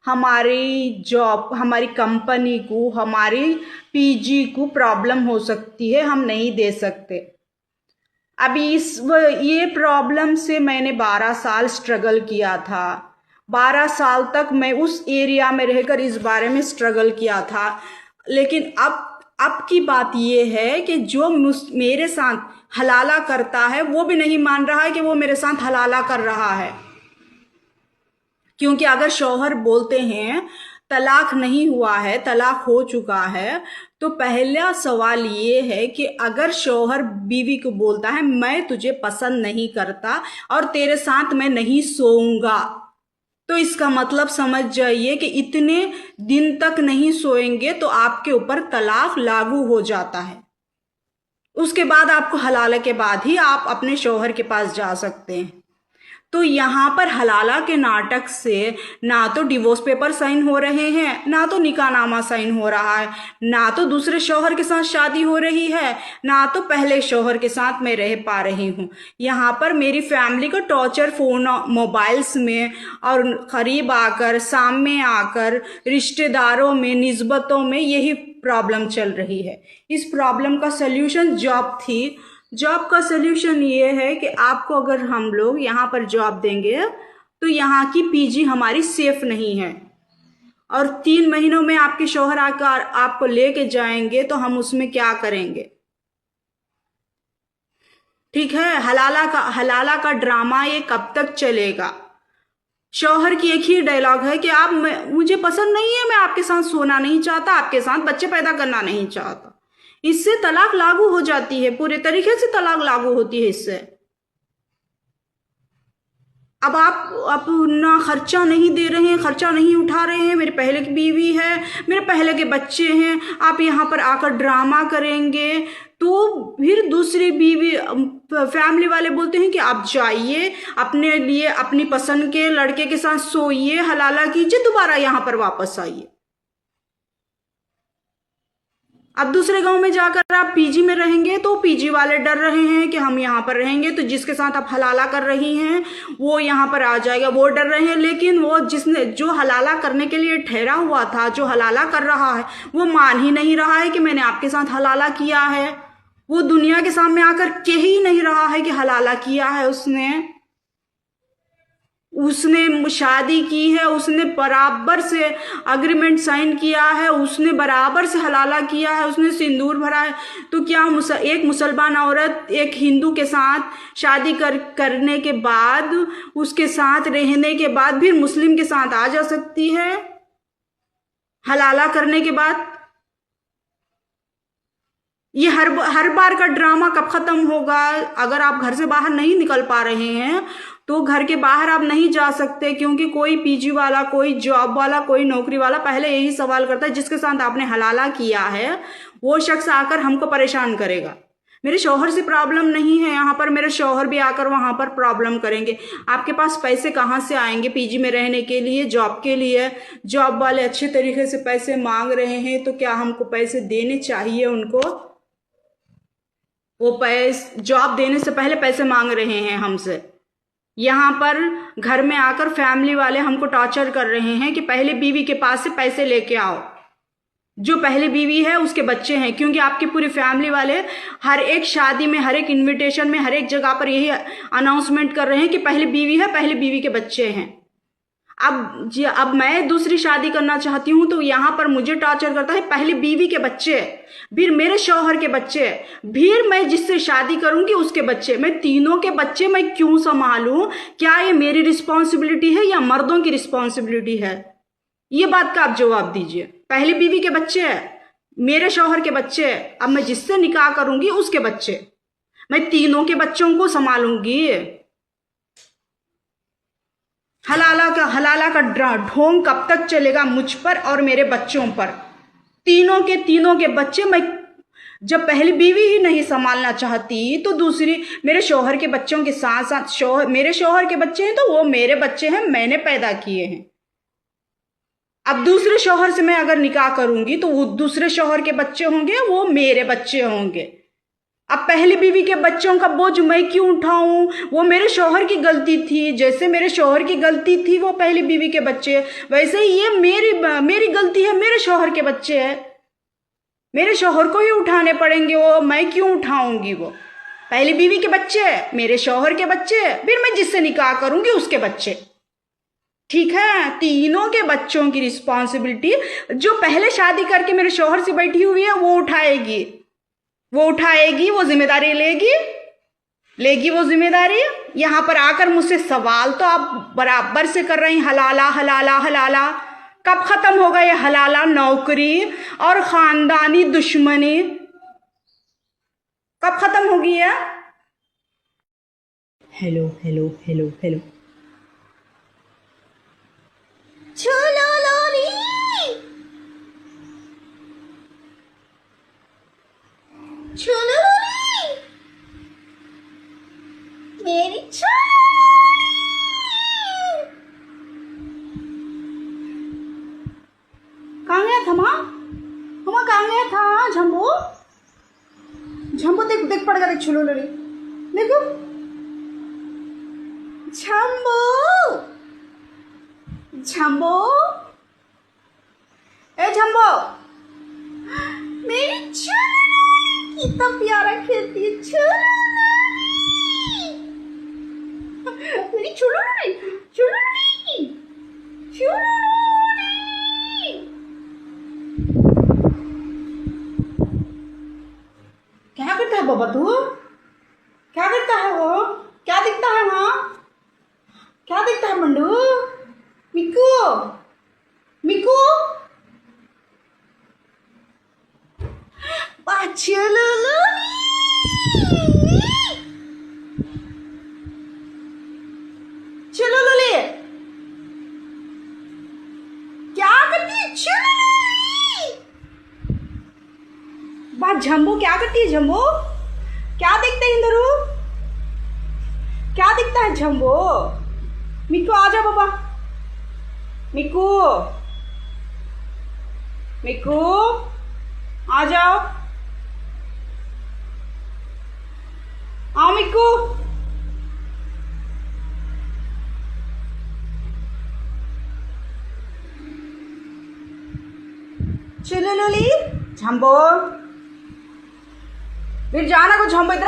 हमारी जॉब, हमारी कंपनी को, हमारी पीजी को प्रॉब्लम हो सकती है, हम नहीं दे सकते। अभी ये प्रॉब्लम से मैंने 12 साल स्ट्रगल किया था। 12 साल तक मैं उस एरिया में रहकर इस बारे में स्ट्रगल किया था। लेकिन अब की बात ये है कि जो मेरे साथ हलाला करता है वो भी नहीं मान रहा है कि वो मेरे साथ हलाला कर रहा है। क्योंकि अगर शौहर बोलते हैं तलाक नहीं हुआ है, तलाक हो चुका है, तो पहला सवाल ये है कि अगर शौहर बीवी को बोलता है मैं तुझे पसंद नहीं करता और तेरे साथ मैं नहीं सोऊंगा, तो इसका मतलब समझ जाइए कि इतने दिन तक नहीं सोएंगे तो आपके ऊपर तलाक लागू हो जाता है। उसके बाद आपको हलाला के बाद ही आप अपने शौहर के पास जा सकते हैं। तो यहाँ पर हलाला के नाटक से ना तो डिवोर्स पेपर साइन हो रहे हैं, ना तो निकाहनामा साइन हो रहा है, ना तो दूसरे शौहर के साथ शादी हो रही है, ना तो पहले शौहर के साथ मैं रह पा रही हूँ। यहाँ पर मेरी फैमिली को टॉर्चर फोन, मोबाइल्स में और करीब आकर, सामने आकर, रिश्तेदारों में, निस्बतों में यही प्रॉब्लम चल रही है। इस प्रॉब्लम का सल्यूशन जॉब थी। जॉब का सल्यूशन ये है कि आपको अगर हम लोग यहाँ पर जॉब देंगे तो यहाँ की पीजी हमारी सेफ नहीं है और 3 महीनों में आपके शौहर आकर आपको लेके जाएंगे तो हम उसमें क्या करेंगे? ठीक है, हलाला का ड्रामा ये कब तक चलेगा? शौहर की एक ही डायलॉग है कि आप मुझे पसंद नहीं है, मैं आपके साथ सोना नहीं चाहता, आपके साथ बच्चे पैदा करना नहीं चाहता। इससे तलाक लागू हो जाती है, पूरे तरीके से तलाक लागू होती है इससे। अब आप अपना खर्चा नहीं दे रहे हैं, खर्चा नहीं उठा रहे हैं, मेरे पहले की बीवी है, मेरे पहले के बच्चे हैं, आप यहाँ पर आकर ड्रामा करेंगे तो फिर दूसरी बीवी, फैमिली वाले बोलते हैं कि आप जाइए, अपने लिए अपनी पसंद के लड़के के साथ सोइए, हलाला कीजिए, दोबारा यहाँ पर वापस आइए। अब दूसरे गांव में जाकर आप पीजी में रहेंगे तो पीजी वाले डर रहे हैं कि हम यहाँ पर रहेंगे तो जिसके साथ आप हलाला कर रही हैं वो यहाँ पर आ जाएगा, वो डर रहे हैं। लेकिन वो जो हलाला करने के लिए ठहरा हुआ था, जो हलाला कर रहा है, वो मान ही नहीं रहा है कि मैंने आपके साथ हलाला किया है। वो दुनिया के सामने आकर कह ही नहीं रहा है कि हलाला किया है उसने शादी की है, उसने बराबर से अग्रीमेंट साइन किया है, उसने बराबर से हलाला किया है, उसने सिंदूर भरा है। तो क्या एक मुसलमान औरत एक हिंदू के साथ शादी करने के बाद, उसके साथ रहने के बाद फिर मुस्लिम के साथ आ जा सकती है हलाला करने के बाद? ये हर बार का ड्रामा कब खत्म होगा? अगर आप घर से बाहर नहीं निकल पा रहे हैं तो घर के बाहर आप नहीं जा सकते, क्योंकि कोई पीजी वाला, कोई जॉब वाला, कोई नौकरी वाला पहले यही सवाल करता है जिसके साथ आपने हलाला किया है वो शख्स आकर हमको परेशान करेगा। मेरे शौहर से प्रॉब्लम नहीं है यहाँ पर, मेरे शौहर भी आकर वहां पर प्रॉब्लम करेंगे। आपके पास पैसे कहाँ से आएंगे पीजी में रहने के लिए, जॉब के लिए? जॉब वाले अच्छे तरीके से पैसे मांग रहे हैं तो क्या हमको पैसे देने चाहिए उनको? वो पैसे जॉब देने से पहले पैसे मांग रहे हैं हमसे। यहाँ पर घर में आकर फैमिली वाले हमको टॉर्चर कर रहे हैं कि पहले बीवी के पास से पैसे लेके आओ। जो पहले बीवी है उसके बच्चे हैं, क्योंकि आपकी पूरी फैमिली वाले हर एक शादी में, हर एक इनविटेशन में, हर एक जगह पर यही अनाउंसमेंट कर रहे हैं कि पहले बीवी है, पहले बीवी के बच्चे हैं। अब मैं दूसरी शादी करना चाहती हूं तो यहाँ पर मुझे टॉर्चर करता है, पहले बीवी के बच्चे, फिर मेरे शौहर के बच्चे, फिर मैं जिससे शादी करूंगी उसके बच्चे। मैं तीनों के बच्चे मैं क्यों संभालूं? क्या ये मेरी रिस्पॉन्सिबिलिटी है या मर्दों की रिस्पॉन्सिबिलिटी है? ये बात का आप जवाब दीजिए। पहली बीवी के बच्चे है, मेरे शौहर के बच्चे, अब मैं जिससे निकाह करूंगी उसके बच्चे, मैं तीनों के बच्चों को संभालूंगी। हलाला का ढोंग कब तक चलेगा मुझ पर और मेरे बच्चों पर। तीनों के बच्चे मैं जब पहली बीवी ही नहीं संभालना चाहती तो दूसरी मेरे शौहर के बच्चों के साथ साथ मेरे शौहर के बच्चे हैं तो वो मेरे बच्चे हैं, मैंने पैदा किए हैं। अब दूसरे शौहर से मैं अगर निकाह करूंगी तो वो दूसरे शौहर के बच्चे होंगे, वो मेरे बच्चे होंगे। अब पहली बीवी के बच्चों का बोझ मैं क्यों उठाऊं? वो मेरे शौहर की गलती थी। जैसे मेरे शौहर की गलती थी वो पहली बीवी के बच्चे, वैसे ही ये मेरी गलती है, मेरे शौहर के बच्चे हैं, मेरे शौहर को ही उठाने पड़ेंगे। वो मैं क्यों उठाऊंगी? वो पहली बीवी के बच्चे, मेरे शौहर के बच्चे, फिर मैं जिससे निकाह करूंगी उसके बच्चे। ठीक है, तीनों के बच्चों की रिस्पॉन्सिबिलिटी जो पहले शादी करके मेरे शौहर से बैठी हुई है वो उठाएगी, वो जिम्मेदारी लेगी वो जिम्मेदारी। यहां पर आकर मुझसे सवाल तो आप बराबर से कर रही, हलाला हलाला हलाला। कब खत्म होगा ये हलाला नौकरी और खानदानी दुश्मनी? कब खत्म होगी ये? Hello hello hello hello. चलो लोरी, चलो लोरी, मेरी कहाँ गया था माँ? माँ कहाँ गया था? झम्बो झम्बो देख देख पड़ गया, देख छुलो लोरी, देखो झम्बो झम्बो, ए झम्बो, मेरी छुलो कितना प्यारा खेलती है, छुलो मेरी छुलो छुलो छुलो। क्या करता है बाबा तू? क्या करता है वो? क्या दिखता है वहां? क्या दिखता है मंडू? मिकू मिकू चलो चलो लोली, क्या करती है? चलो बात झम्बो क्या करती है? झम्बो क्या दिखता है इंदरू? क्या दिखता है झम्बो? मिकू आ जाओ बाबा, मिकू मिकू आ जाओ, आओ मिकू। चलो लोली, झम्बो फिर जाना को झम्बो, इधर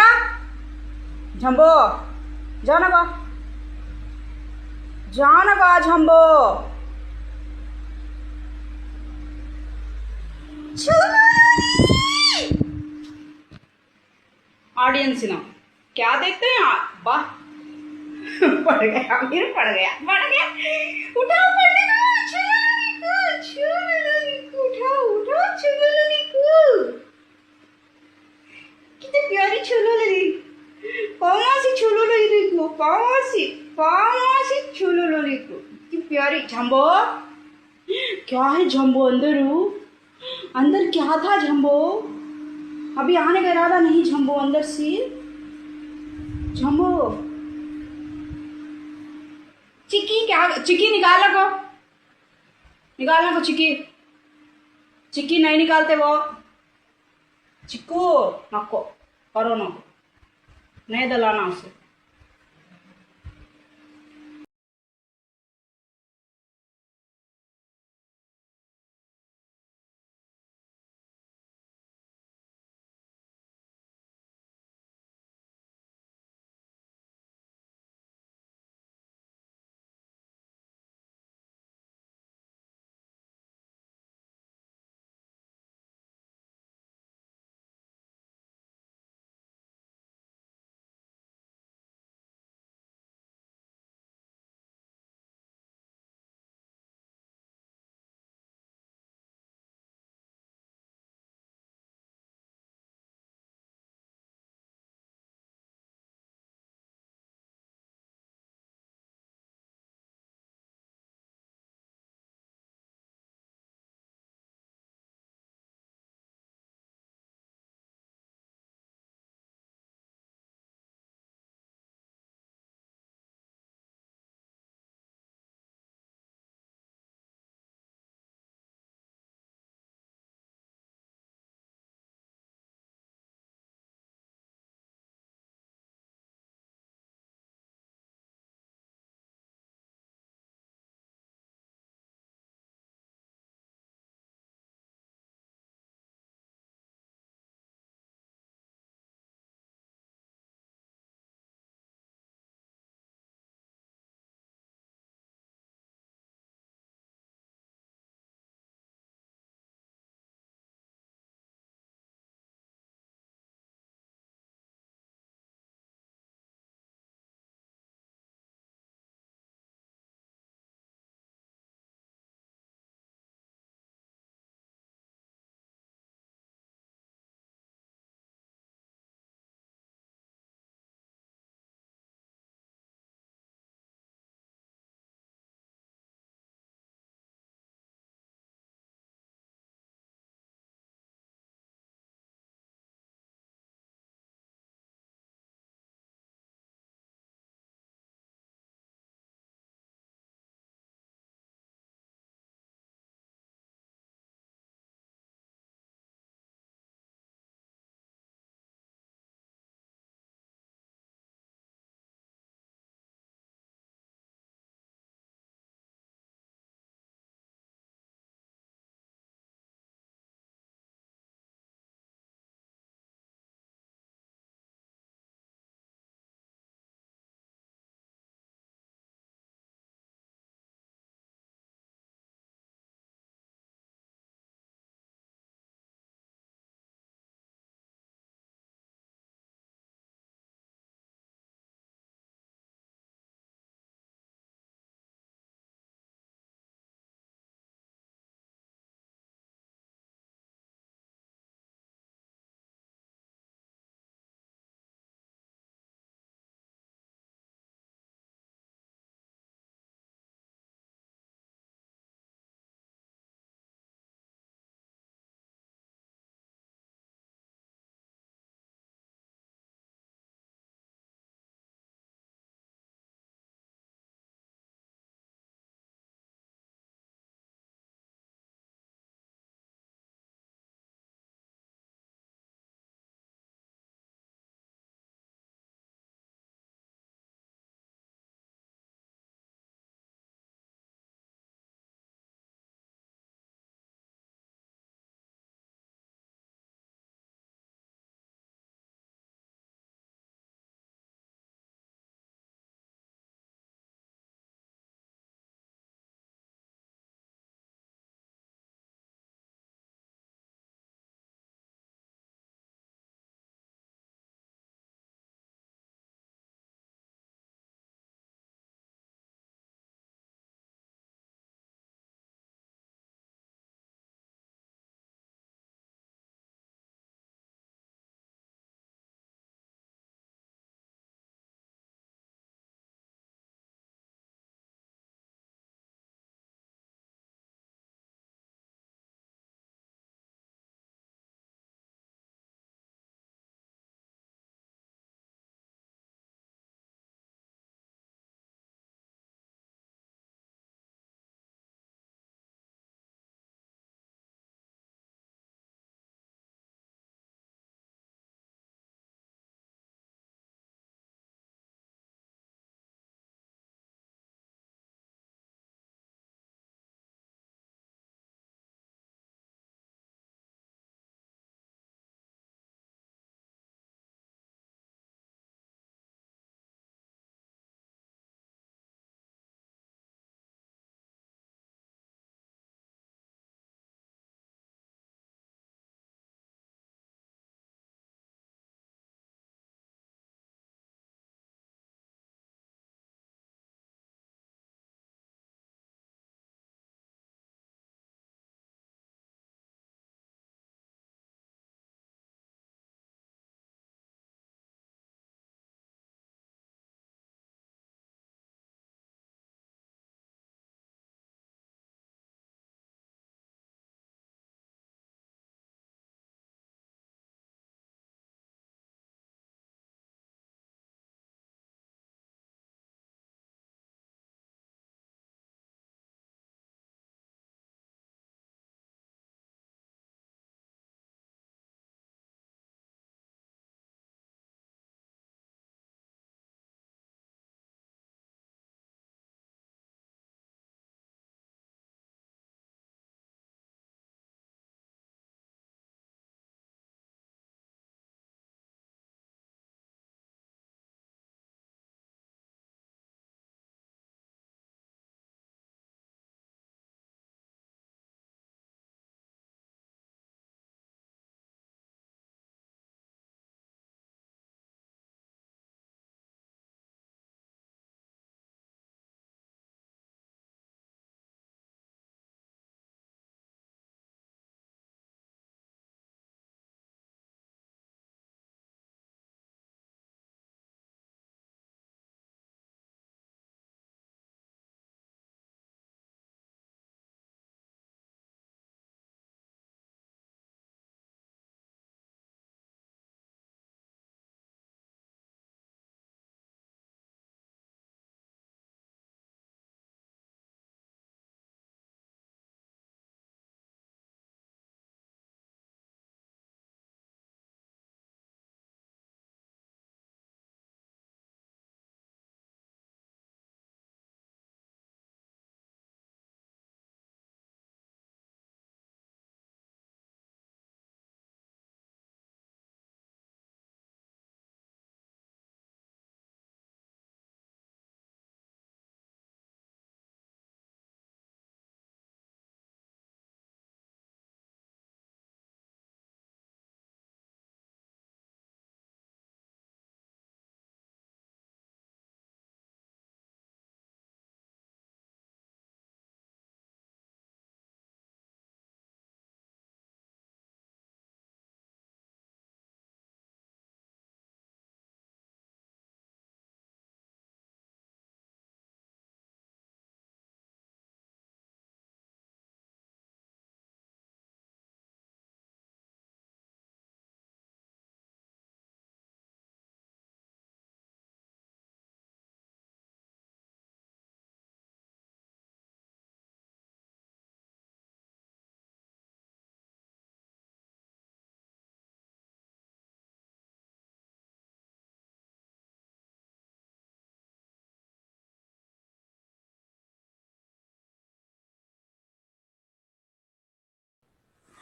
झम्बो जाओ ना को, झम्बो ऑडियंस ना क्या देखते हैं आप? वाह पड़ गया, फिर पड़ गया उठाओ पढ़ने को, उठाओ को, कितनी प्यारी छुलो लगी, पामासी छुलो लगी को, पामासी छुलो लगी को, कितनी प्यारी। झम्बो क्या है झम्बो? अंदर क्या था झम्बो? अभी आने का इरादा नहीं झम्बो अंदर से? झम्बो चिक्की निकालना को चिक्की नहीं निकालते वो, चिक्कू नको करो ना, नहीं दलाना उसे।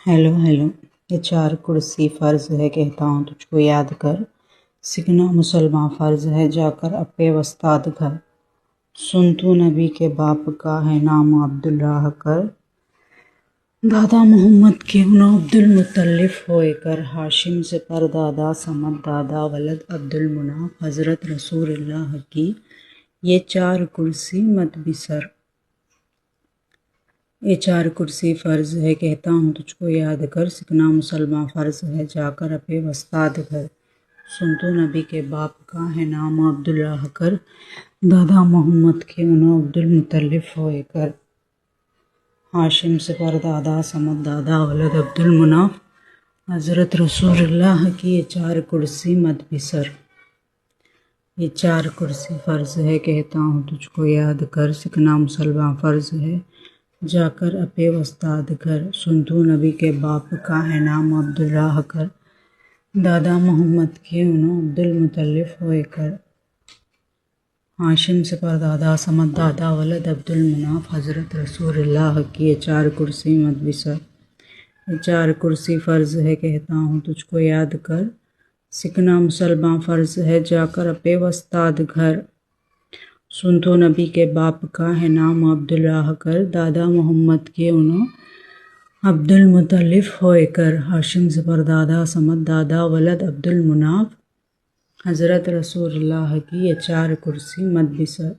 हेलो हेलो, ये 4 कुर्सी फ़र्ज़ है कहता हूँ तुझको याद कर, सीखना मुसलमान फ़र्ज़ है जाकर अपे वस्ताद घर। सुन तू नबी के बाप का है नाम अब्दुल्लाह कर, दादा मोहम्मद के उन्हों अब्दुल मुत्तलिफ होए कर। हाशिम से परदादा समद दादा वलद अब्दुल मुनाफ हज़रत रसूलुल्लाह की ये 4 कुर्सी मत बिसर। ये 4 कुर्सी फ़र्ज़ है कहता हूँ तुझको याद कर, सीखना मुसलमान फ़र्ज़ है जाकर अपे वस्ताद घर। सुन तो नबी के बाप का है नाम अब्दुल्लाह कर, दादा मोहम्मद के उन्हों अब्दुल मुत्तलिफ होए कर। हाशिम से परदादा समद दादा वलद अब्दुल मुनाफ हज़रत रसूलुल्लाह की ये 4 कुर्सी मत बिसर। ये 4 कुर्सी फ़र्ज़ है कहता हूँ तुझको याद कर, सीखना मुसलमान फ़र्ज़ है जाकर अपे वस्ताद घर। सुन तू नबी के बाप का है नाम अब्दुल्लाह कर, दादा मोहम्मद के उन्हों अब्दुल मुत्तलिफ होए कर। हाशिम से परदादा समद दादा वलद अब्दुल मुनाफ हज़रत रसूलुल्लाह की ये 4 कुर्सी मत बिसर। ये 4 कुर्सी फ़र्ज़ है कहता हूँ तुझको याद कर, सीखना मुसलमान फ़र्ज़ है जाकर अपे वस्ताद घर। सुन तो नबी के बाप का है नाम अब्दुल्लाह कर, दादा मोहम्मद के उन्हों अब्दुल मुत्तलिफ होए कर। हाशिम से परदादा समद दादा वलद अब्दुल मुनाफ हज़रत रसूलुल्लाह की ये 4 कुर्सी मत बिसर।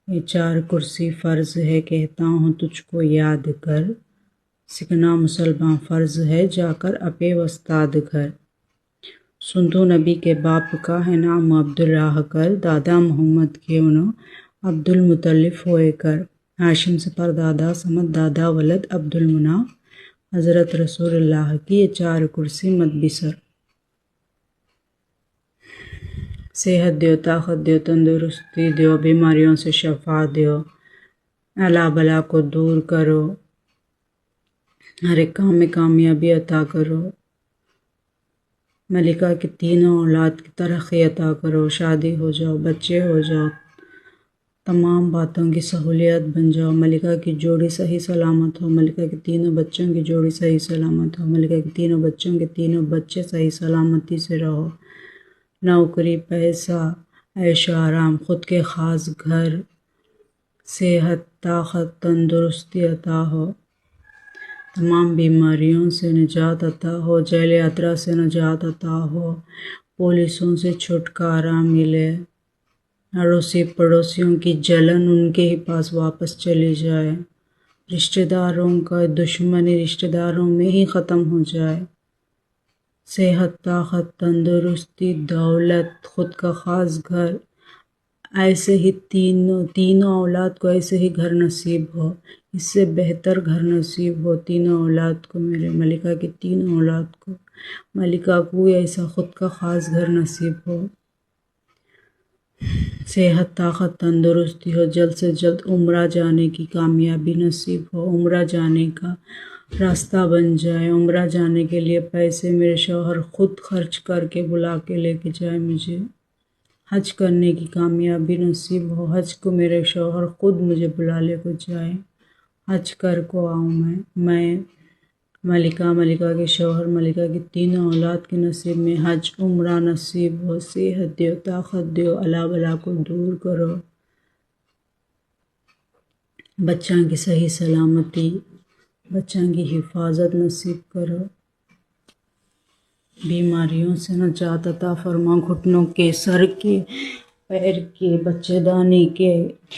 ये 4 कुर्सी फ़र्ज़ है कहता हूँ तुझको याद कर, सीखना मुसलमान फ़र्ज़ है जाकर अपे वस्ताद घर। सुन तो नबी के बाप का है नाम अब्दुल्लाह कर, दादा मोहम्मद के उन्हों अब्दुल मुत्तलिफ होए कर। हाशिम से परदादा समद दादा वलद अब्दुल मुनाफ हज़रत रसूलुल्लाह की ये 4 कुर्सी मत बिसर। सेहत दो, ताकत दो, तंदुरुस्ती दो, बीमारियों से शफा दो, अला बला को दूर करो, हर एक काम में कामयाबी अता करो, मलिका की 3 औलाद की तरक्की अता करो, शादी हो जाओ, बच्चे हो जाओ, तमाम बातों की सहूलियत बन जाओ, मलिका की जोड़ी सही सलामत हो, मलिका के 3 बच्चों की जोड़ी सही सलामत हो, मलिका के 3 बच्चों के 3 बच्चे सही सलामती से रहो, नौकरी, पैसा, ऐशो आराम, खुद के ख़ास घर, सेहत, ताकत, तंदुरुस्ती अता हो, तमाम बीमारियों से निजात अता हो, जेल यात्रा से निजात अता हो, पुलिसों से छुटकारा मिले, अड़ोसी पड़ोसियों की जलन उनके ही पास वापस चली जाए, रिश्तेदारों का दुश्मनी रिश्तेदारों में ही ख़त्म हो जाए, सेहत, ताकत, तंदुरुस्ती, दौलत, खुद का ख़ास घर, ऐसे ही तीनों औलाद को ऐसे ही घर नसीब हो, इससे बेहतर घर नसीब हो तीनों औलाद को, मेरे मलिका की 3 औलाद को, मलिका को ऐसा ख़ुद का ख़ास घर नसीब हो, सेहत, ताकत, तंदुरुस्ती हो, जल्द से जल्द उम्रा जाने की कामयाबी नसीब हो, उम्रा जाने का रास्ता बन जाए, उम्रा जाने के लिए पैसे मेरे शौहर खुद खर्च करके बुला के लेके जाए, मुझे हज करने की कामयाबी नसीब हो, हज को मेरे शौहर खुद मुझे बुला ले को जाए, हज कर को आऊँ मैं मलिका के शौहर, मलिका की 3 औलाद के नसीब में हज उम्रा नसीब हो, सेहत दो, ताकत दो, अला बला को दूर करो, बच्चों की सही सलामती, बच्चों की हिफाजत नसीब करो, बीमारियों से निजात अता फरमा, घुटनों के, सर के, पैर के, बच्चेदानी के,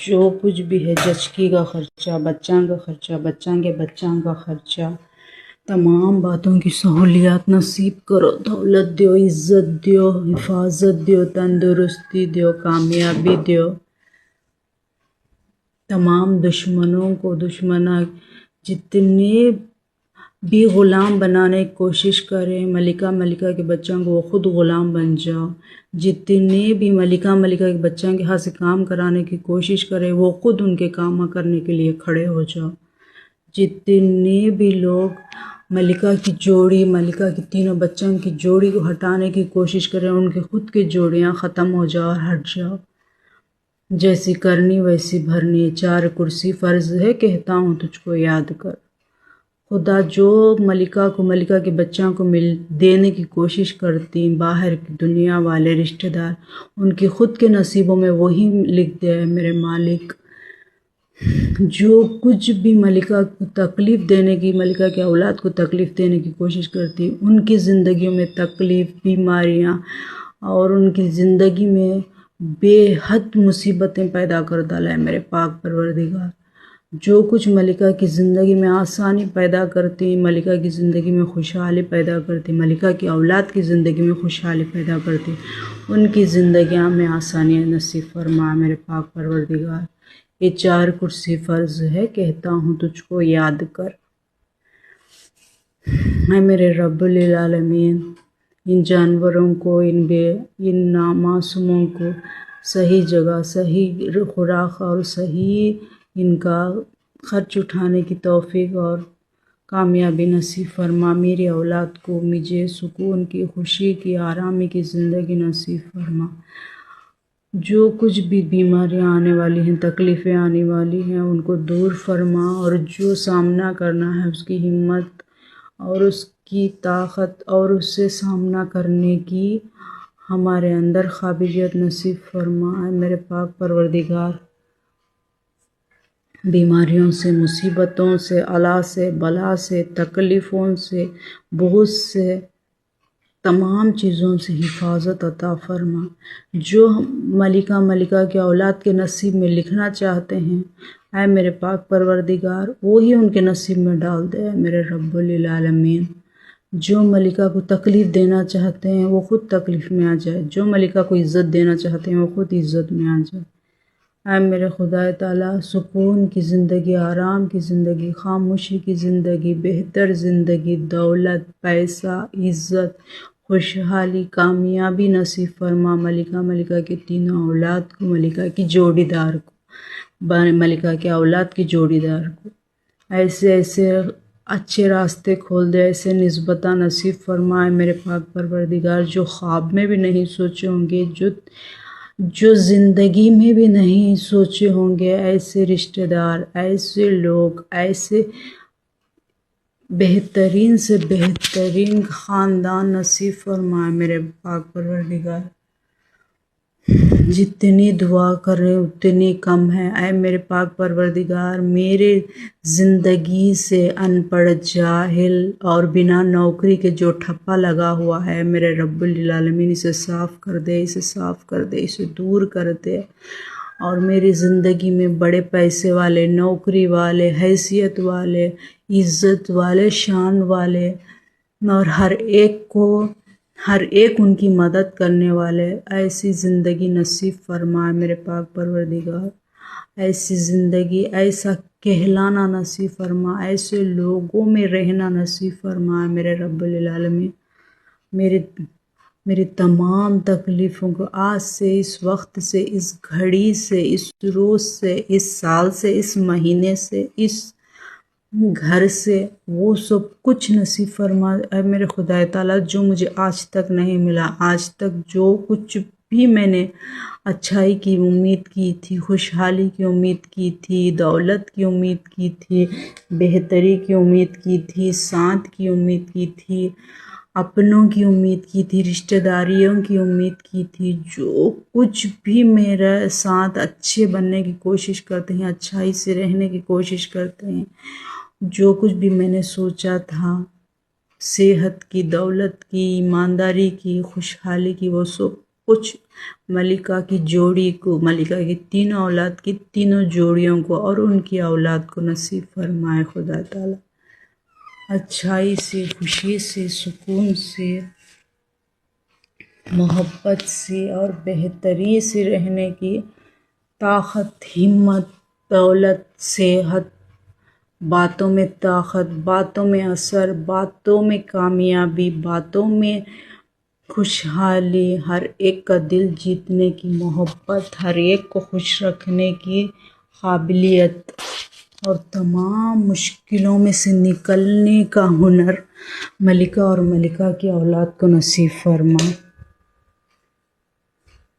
जो कुछ भी है, जचकी का खर्चा, बच्चों का खर्चा, बच्चों के बच्चों का खर्चा, तमाम बातों की सहूलियत नसीब करो, दौलत दो, इज़्ज़त दो, हिफाजत दो, तंदुरुस्ती दो, कामयाबी दो, तमाम दुश्मनों को दुश्मना जितने भी ग़ुलाम बनाने की कोशिश करें, मलिका के बच्चों को वो ख़ुद ग़ुलाम बन जाओ, जितने भी मलिका के बच्चों के हाथ से काम कराने की कोशिश करें वो ख़ुद उनके काम करने के लिए खड़े हो जाओ, जितने भी लोग मलिका की 3 बच्चों की जोड़ी को हटाने की कोशिश करें उनके खुद की जोड़ियां ख़त्म हो जाओ और हट जाओ, जैसी करनी वैसी भरनी। 4 कुर्सी फ़र्ज़ है कहता हूँ तुझको याद कर, खुदा जो मलिका के बच्चों को देने की कोशिश करती, बाहर की दुनिया वाले रिश्तेदार, उनके खुद के नसीबों में वही लिख दे मेरे मालिक। जो कुछ भी मलिका को तकलीफ़ देने की, मलिका के औलाद को तकलीफ़ देने की कोशिश करती, उनकी ज़िंदगियों में तकलीफ़, बीमारियां और उनकी ज़िंदगी में बेहद मुसीबतें पैदा कर डाला है मेरे पाक परवरदिगार। जो कुछ मलिका की ज़िंदगी में आसानी पैदा करती, मलिका की ज़िंदगी में खुशहाली पैदा करती, मलिका की औलाद की ज़िंदगी में खुशहाली पैदा करती, उनकी ज़िंदगियां में आसानियाँ नसीब फरमा मेरे पाक परवरदिगार। ये 4 कुर्सी फ़र्ज़ है, कहता हूँ तुझको याद कर। मैं मेरे रब्बुल आलमीन, इन जानवरों को, इन नामासूमों को सही जगह, सही खुराक और सही इनका खर्च उठाने की तौफीक और कामयाबी नसीब फरमा। मेरी औलाद को मुझे सुकून की, खुशी की, आरामी की ज़िंदगी नसीब फरमा। जो कुछ भी बीमारियां आने वाली हैं, तकलीफ़ें आने वाली हैं, उनको दूर फरमा और जो सामना करना है उसकी हिम्मत और उसकी ताकत और उससे सामना करने की हमारे अंदर काबिलियत नसीब फरमा मेरे पाक परवरदिगार। बीमारियों से, मुसीबतों से, अला से, बला से, तकलीफ़ों से, बहुत से तमाम चीज़ों से हिफाजत अता फरमा। जो मलिका के औलाद के नसीब में लिखना चाहते हैं, ऐ मेरे पाक परवरदिगार, वो ही उनके नसीब में डाल दे मेरे रब्बुल आलमीन। जो मलिका को तकलीफ़ देना चाहते हैं वो खुद तकलीफ़ में आ जाए, जो मलिका को इज़्ज़त देना चाहते हैं वो खुद इज़्ज़त में आ जाए। ऐ मेरे खुदा ताला, सुकून की ज़िंदगी, आराम की ज़िंदगी, खामोशी की ज़िंदगी, बेहतर ज़िंदगी, दौलत, पैसा, इज़्ज़त, खुशहाली, कामयाबी नसीब फरमा मलिका के तीनों औलाद को, मलिका की जोड़ीदार को, मलिका के औलाद की जोड़ीदार को ऐसे ऐसे अच्छे रास्ते खोल दे, ऐसे निस्बता नसीब फरमाए मेरे पाक परवरदिगार, जो ख्वाब में भी नहीं सोचे होंगे, जो ज़िंदगी में भी नहीं सोचे होंगे। ऐसे रिश्तेदार, ऐसे लोग, ऐसे बेहतरीन से बेहतरीन ख़ानदान नसीब फरमाए मेरे पाक परवरदिगार। जितनी दुआ करें उतनी कम है। ऐ मेरे पाक परवरदिगार, मेरे ज़िंदगी से अनपढ़, जाहिल और बिना नौकरी के जो ठप्पा लगा हुआ है मेरे रब्बुल आलमीन, इसे साफ़ कर दे, इसे साफ़ कर दे, इसे दूर कर दे। और मेरी ज़िंदगी में बड़े पैसे वाले, नौकरी वाले, हैसियत वाले, इज़्ज़त वाले, शान वाले और हर एक उनकी मदद करने वाले ऐसी ज़िंदगी नसीब फरमाए मेरे पाक परवरदिगार। ऐसी ज़िंदगी, ऐसा कहलाना नसीब फरमा, ऐसे लोगों में रहना नसीब फरमाए मेरे रब्बुल आलमीन। मेरी तमाम तकलीफ़ों को आज से, इस वक्त से, इस घड़ी से, इस रोज़ से, इस साल से, इस महीने से, इस घर से, वो सब कुछ नसीब फरमा है मेरे खुदा ताला, जो मुझे आज तक नहीं मिला। आज तक जो कुछ भी मैंने अच्छाई की उम्मीद की थी, खुशहाली की उम्मीद की थी, दौलत की उम्मीद की थी, बेहतरी की उम्मीद की थी, साथ की उम्मीद की थी, अपनों की उम्मीद की थी, रिश्तेदारियों की उम्मीद की थी, जो कुछ भी मेरे साथ अच्छे बनने की कोशिश करते हैं, अच्छाई से रहने की कोशिश करते हैं, जो कुछ भी मैंने सोचा था, सेहत की, दौलत की, ईमानदारी की, खुशहाली की, वो सब कुछ मलिका की जोड़ी को, मलिका की तीनों औलाद की तीनों जोड़ियों को और उनकी औलाद को नसीब फरमाए खुदा ताला। अच्छाई से, खुशी से, सुकून से, मोहब्बत से और बेहतरी से रहने की ताकत, हिम्मत, दौलत, सेहत, बातों में ताकत, बातों में असर, बातों में कामयाबी, बातों में खुशहाली, हर एक का दिल जीतने की मोहब्बत, हर एक को खुश रखने की काबिलियत और तमाम मुश्किलों में से निकलने का हुनर मलिका और मलिका की औलाद को नसीब फरमा।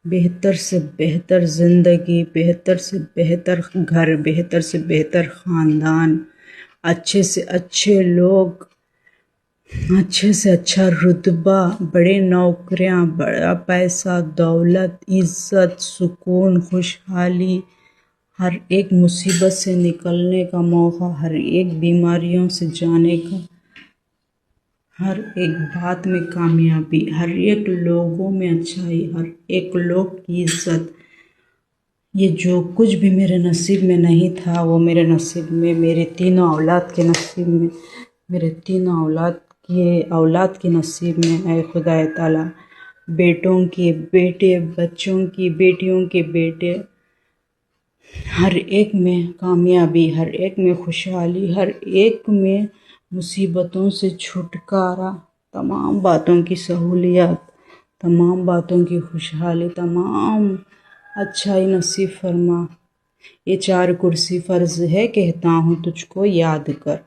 बेहतर से बेहतर ज़िंदगी, बेहतर से बेहतर घर, बेहतर से बेहतर ख़ानदान अच्छे से अच्छे लोग, अच्छे से अच्छा रुतबा, बड़े नौकरियां, बड़ा पैसा, दौलत, इज्जत, सुकून, खुशहाली, हर एक मुसीबत से निकलने का मौका, हर एक बीमारियों से जाने का, हर एक बात में कामयाबी, हर एक लोगों में अच्छाई, हर एक लोग की इज्जत। ये जो कुछ भी मेरे नसीब में नहीं था वो मेरे नसीब में, मेरे तीनों औलाद के नसीब में, मेरे तीनों औलाद के नसीब में। ऐ खुदा ताला, बेटों के बेटे, बच्चों की बेटियों के बेटे, हर एक में कामयाबी, हर एक में खुशहाली, हर एक में मुसीबतों से छुटकारा, तमाम बातों की सहूलियत, तमाम बातों की खुशहाली, तमाम अच्छाई नसीब फरमा। ये 4 कुर्सी फ़र्ज़ है, कहता हूँ तुझको याद कर।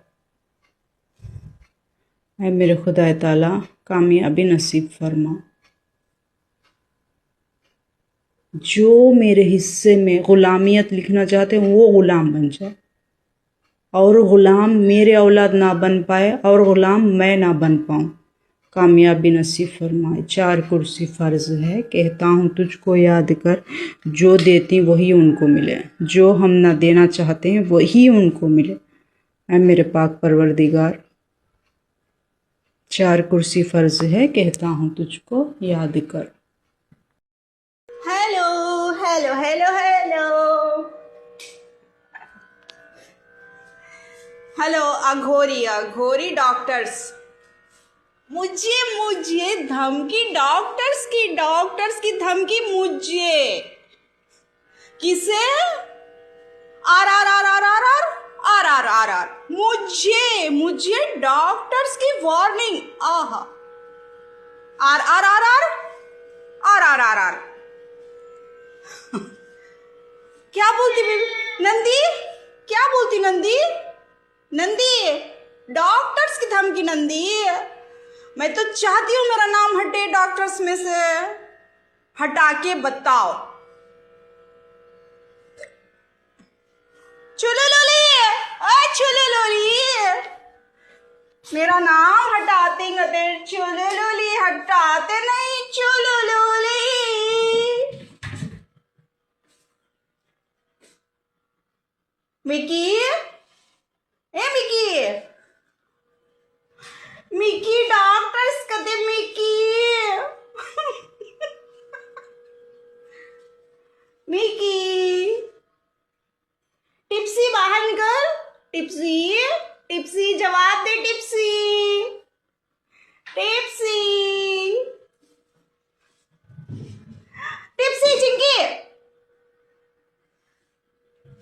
ऐ मेरे खुदा ताला, कामयाबी नसीब फरमा। जो मेरे हिस्से में ग़ुलामियत लिखना चाहते हैं वो ग़ुलाम बन जाए, और ग़ुलाम मेरे औलाद ना बन पाए, और ग़ुलाम मैं ना बन पाऊँ। कामयाबी नसीब फरमाए। 4 कुर्सी फ़र्ज़ है, कहता हूँ तुझको याद कर। जो देती वही उनको मिले, जो हम ना देना चाहते हैं वही उनको मिले। ऐ मेरे पाक परवरदिगार, 4 कुर्सी फ़र्ज़ है, कहता हूँ तुझको याद कर। Hello hello hello hello hello. अघोरी अघोरी डॉक्टर्स, मुझे मुझे धमकी, डॉक्टर्स की धमकी मुझे। किसे? आर आर आर आर आर आर आर आर आर आर मुझे मुझे डॉक्टर्स की वार्निंग। आहा, आर आर आर आर आर आर आर आर क्या बोलती बेबी नंदी? क्या बोलती नंदी? नंदी, डॉक्टर्स की धमकी नंदी। मैं तो चाहती हूँ मेरा नाम हटे डॉक्टर्स में से। हटा के बताओ। चुलो लोली, चुलो लोली, मेरा नाम हटाते चुलो लोली, हटाते नहीं चुलो लोली। मिकी, ए मिकी, मिकी डॉक्टर्स कदे मिकी मिकी, टिप्सी बाहर निकल। टिप्सी, टिप्सी जवाब दे। टिप्सी, टिप्सी, टिप्सी चिंकी,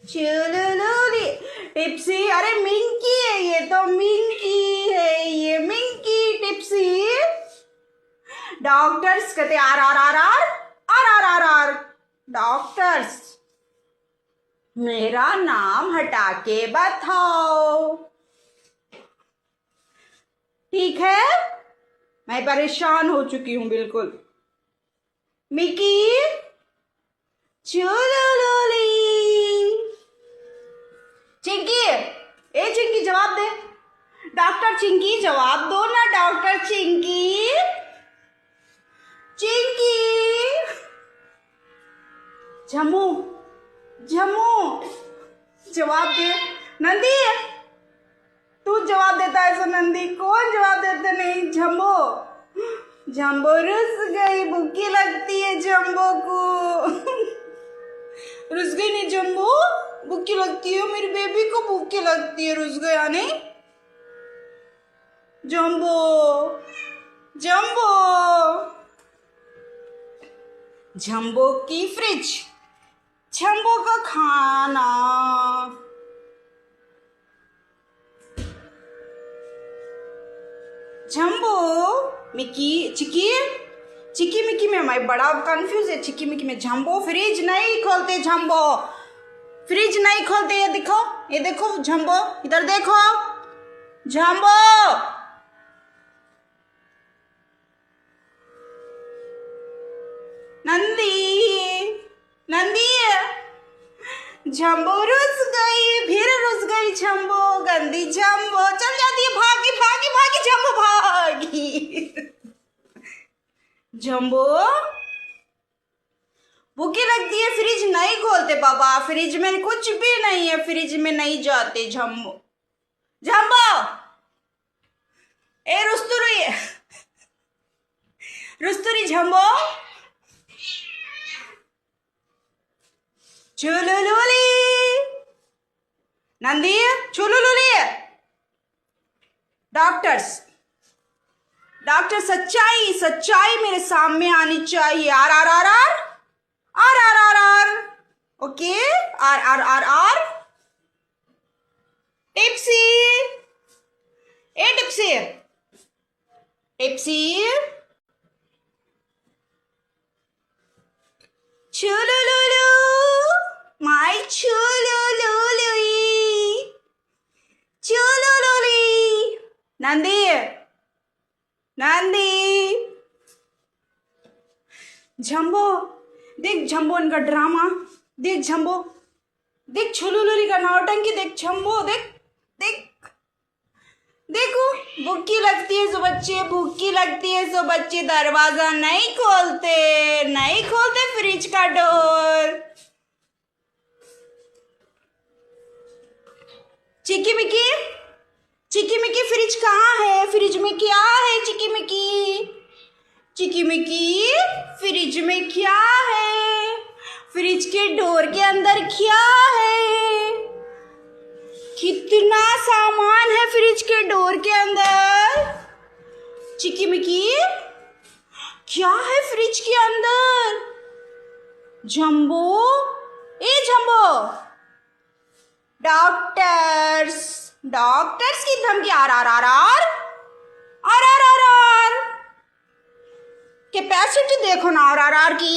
चुलुलुली, टिप्सी। अरे मिंकी है ये तो, मिंकी है ये, मिंकी। टिप्सी, डॉक्टर्स कहते आर आर आर आर आर आर आर आर। डॉक्टर्स, मेरा नाम हटा के बताओ। ठीक है, मैं परेशान हो चुकी हूं बिल्कुल। मिकी, चुलुलुली, चिंकी, ए चिंकी जवाब दे। डॉक्टर चिंकी जवाब दो ना, डॉक्टर चिंकी, चिंकी। झमू, झमू जवाब दे। नंदी, तू जवाब देता है। सो नंदी, कौन जवाब देते नहीं? जम्बो, जम्बो रुस गई, भूखी लगती है जम्बो को। रुस गई नहीं जम्बो, भूखी लगती है मेरी बेबी को, भूखी लगती है। रुस गया नहीं जम्बो, जम्बो, जम्बो की फ्रिज, जम्बो का खाना। जम्बो, मिकी, चिकी, चिकी मिकी में मैं बड़ा कंफ्यूज है। चिकी मिकी में जम्बो फ्रिज नहीं खोलते। जम्बो फ्रिज नहीं खोलते। ये देखो, ये देखो जम्बो, इधर देखो जम्बो। नंदी, नंदी, झम्बो रुस गई, फिर रुस गई झम्बो, गंदी झम्बो चल जाती है भागी भागी भागी झम्बो भागी। झम्बो भूखी लगती है, फ्रिज नहीं खोलते बाबा, फ्रिज में कुछ भी नहीं है, फ्रिज में नहीं जाते झम्बो। झम्बो ए रुस्तुरी, रुस्तुरी झम्बो। चुलुलुली नंदी, चुलुलुली। डॉक्टर्स, डॉक्टर सच्चाई सच्चाई मेरे सामने आनी चाहिए। आर आर आर आर आर आर आर आर ओके, आर आर आर आर। टिप्सी ए टिप्सी, टिप्सी चुलुलुलु माय चुलुलुलुई, चुलुलुली। नंदी नंदी, झम्बो देख, झम्बो इनका ड्रामा देख, झम्बो देख, छुलुलुली का नौटंकी देख, झम्बो देख देख, देखो भूखी लगती है सो बच्चे, भूखी लगती है सो बच्चे दरवाजा नहीं खोलते, नहीं खोलते फ्रिज का डोर। चिकी मिकी, चिकी मिकी फ्रिज कहाँ है, फ्रिज में क्या है चिकी मिकी, चिकी मिकी फ्रिज में क्या है, फ्रिज के डोर के अंदर क्या है, कितना सामान है फ्रिज के डोर के अंदर। चिकी मिकी क्या है फ्रिज के अंदर। जंबो ए जंबो, डॉक्टर्स, डॉक्टर्स की धमकी। आर आर आर आर आर आर आर आर। कैपेसिटी देखो ना आर आर आर की।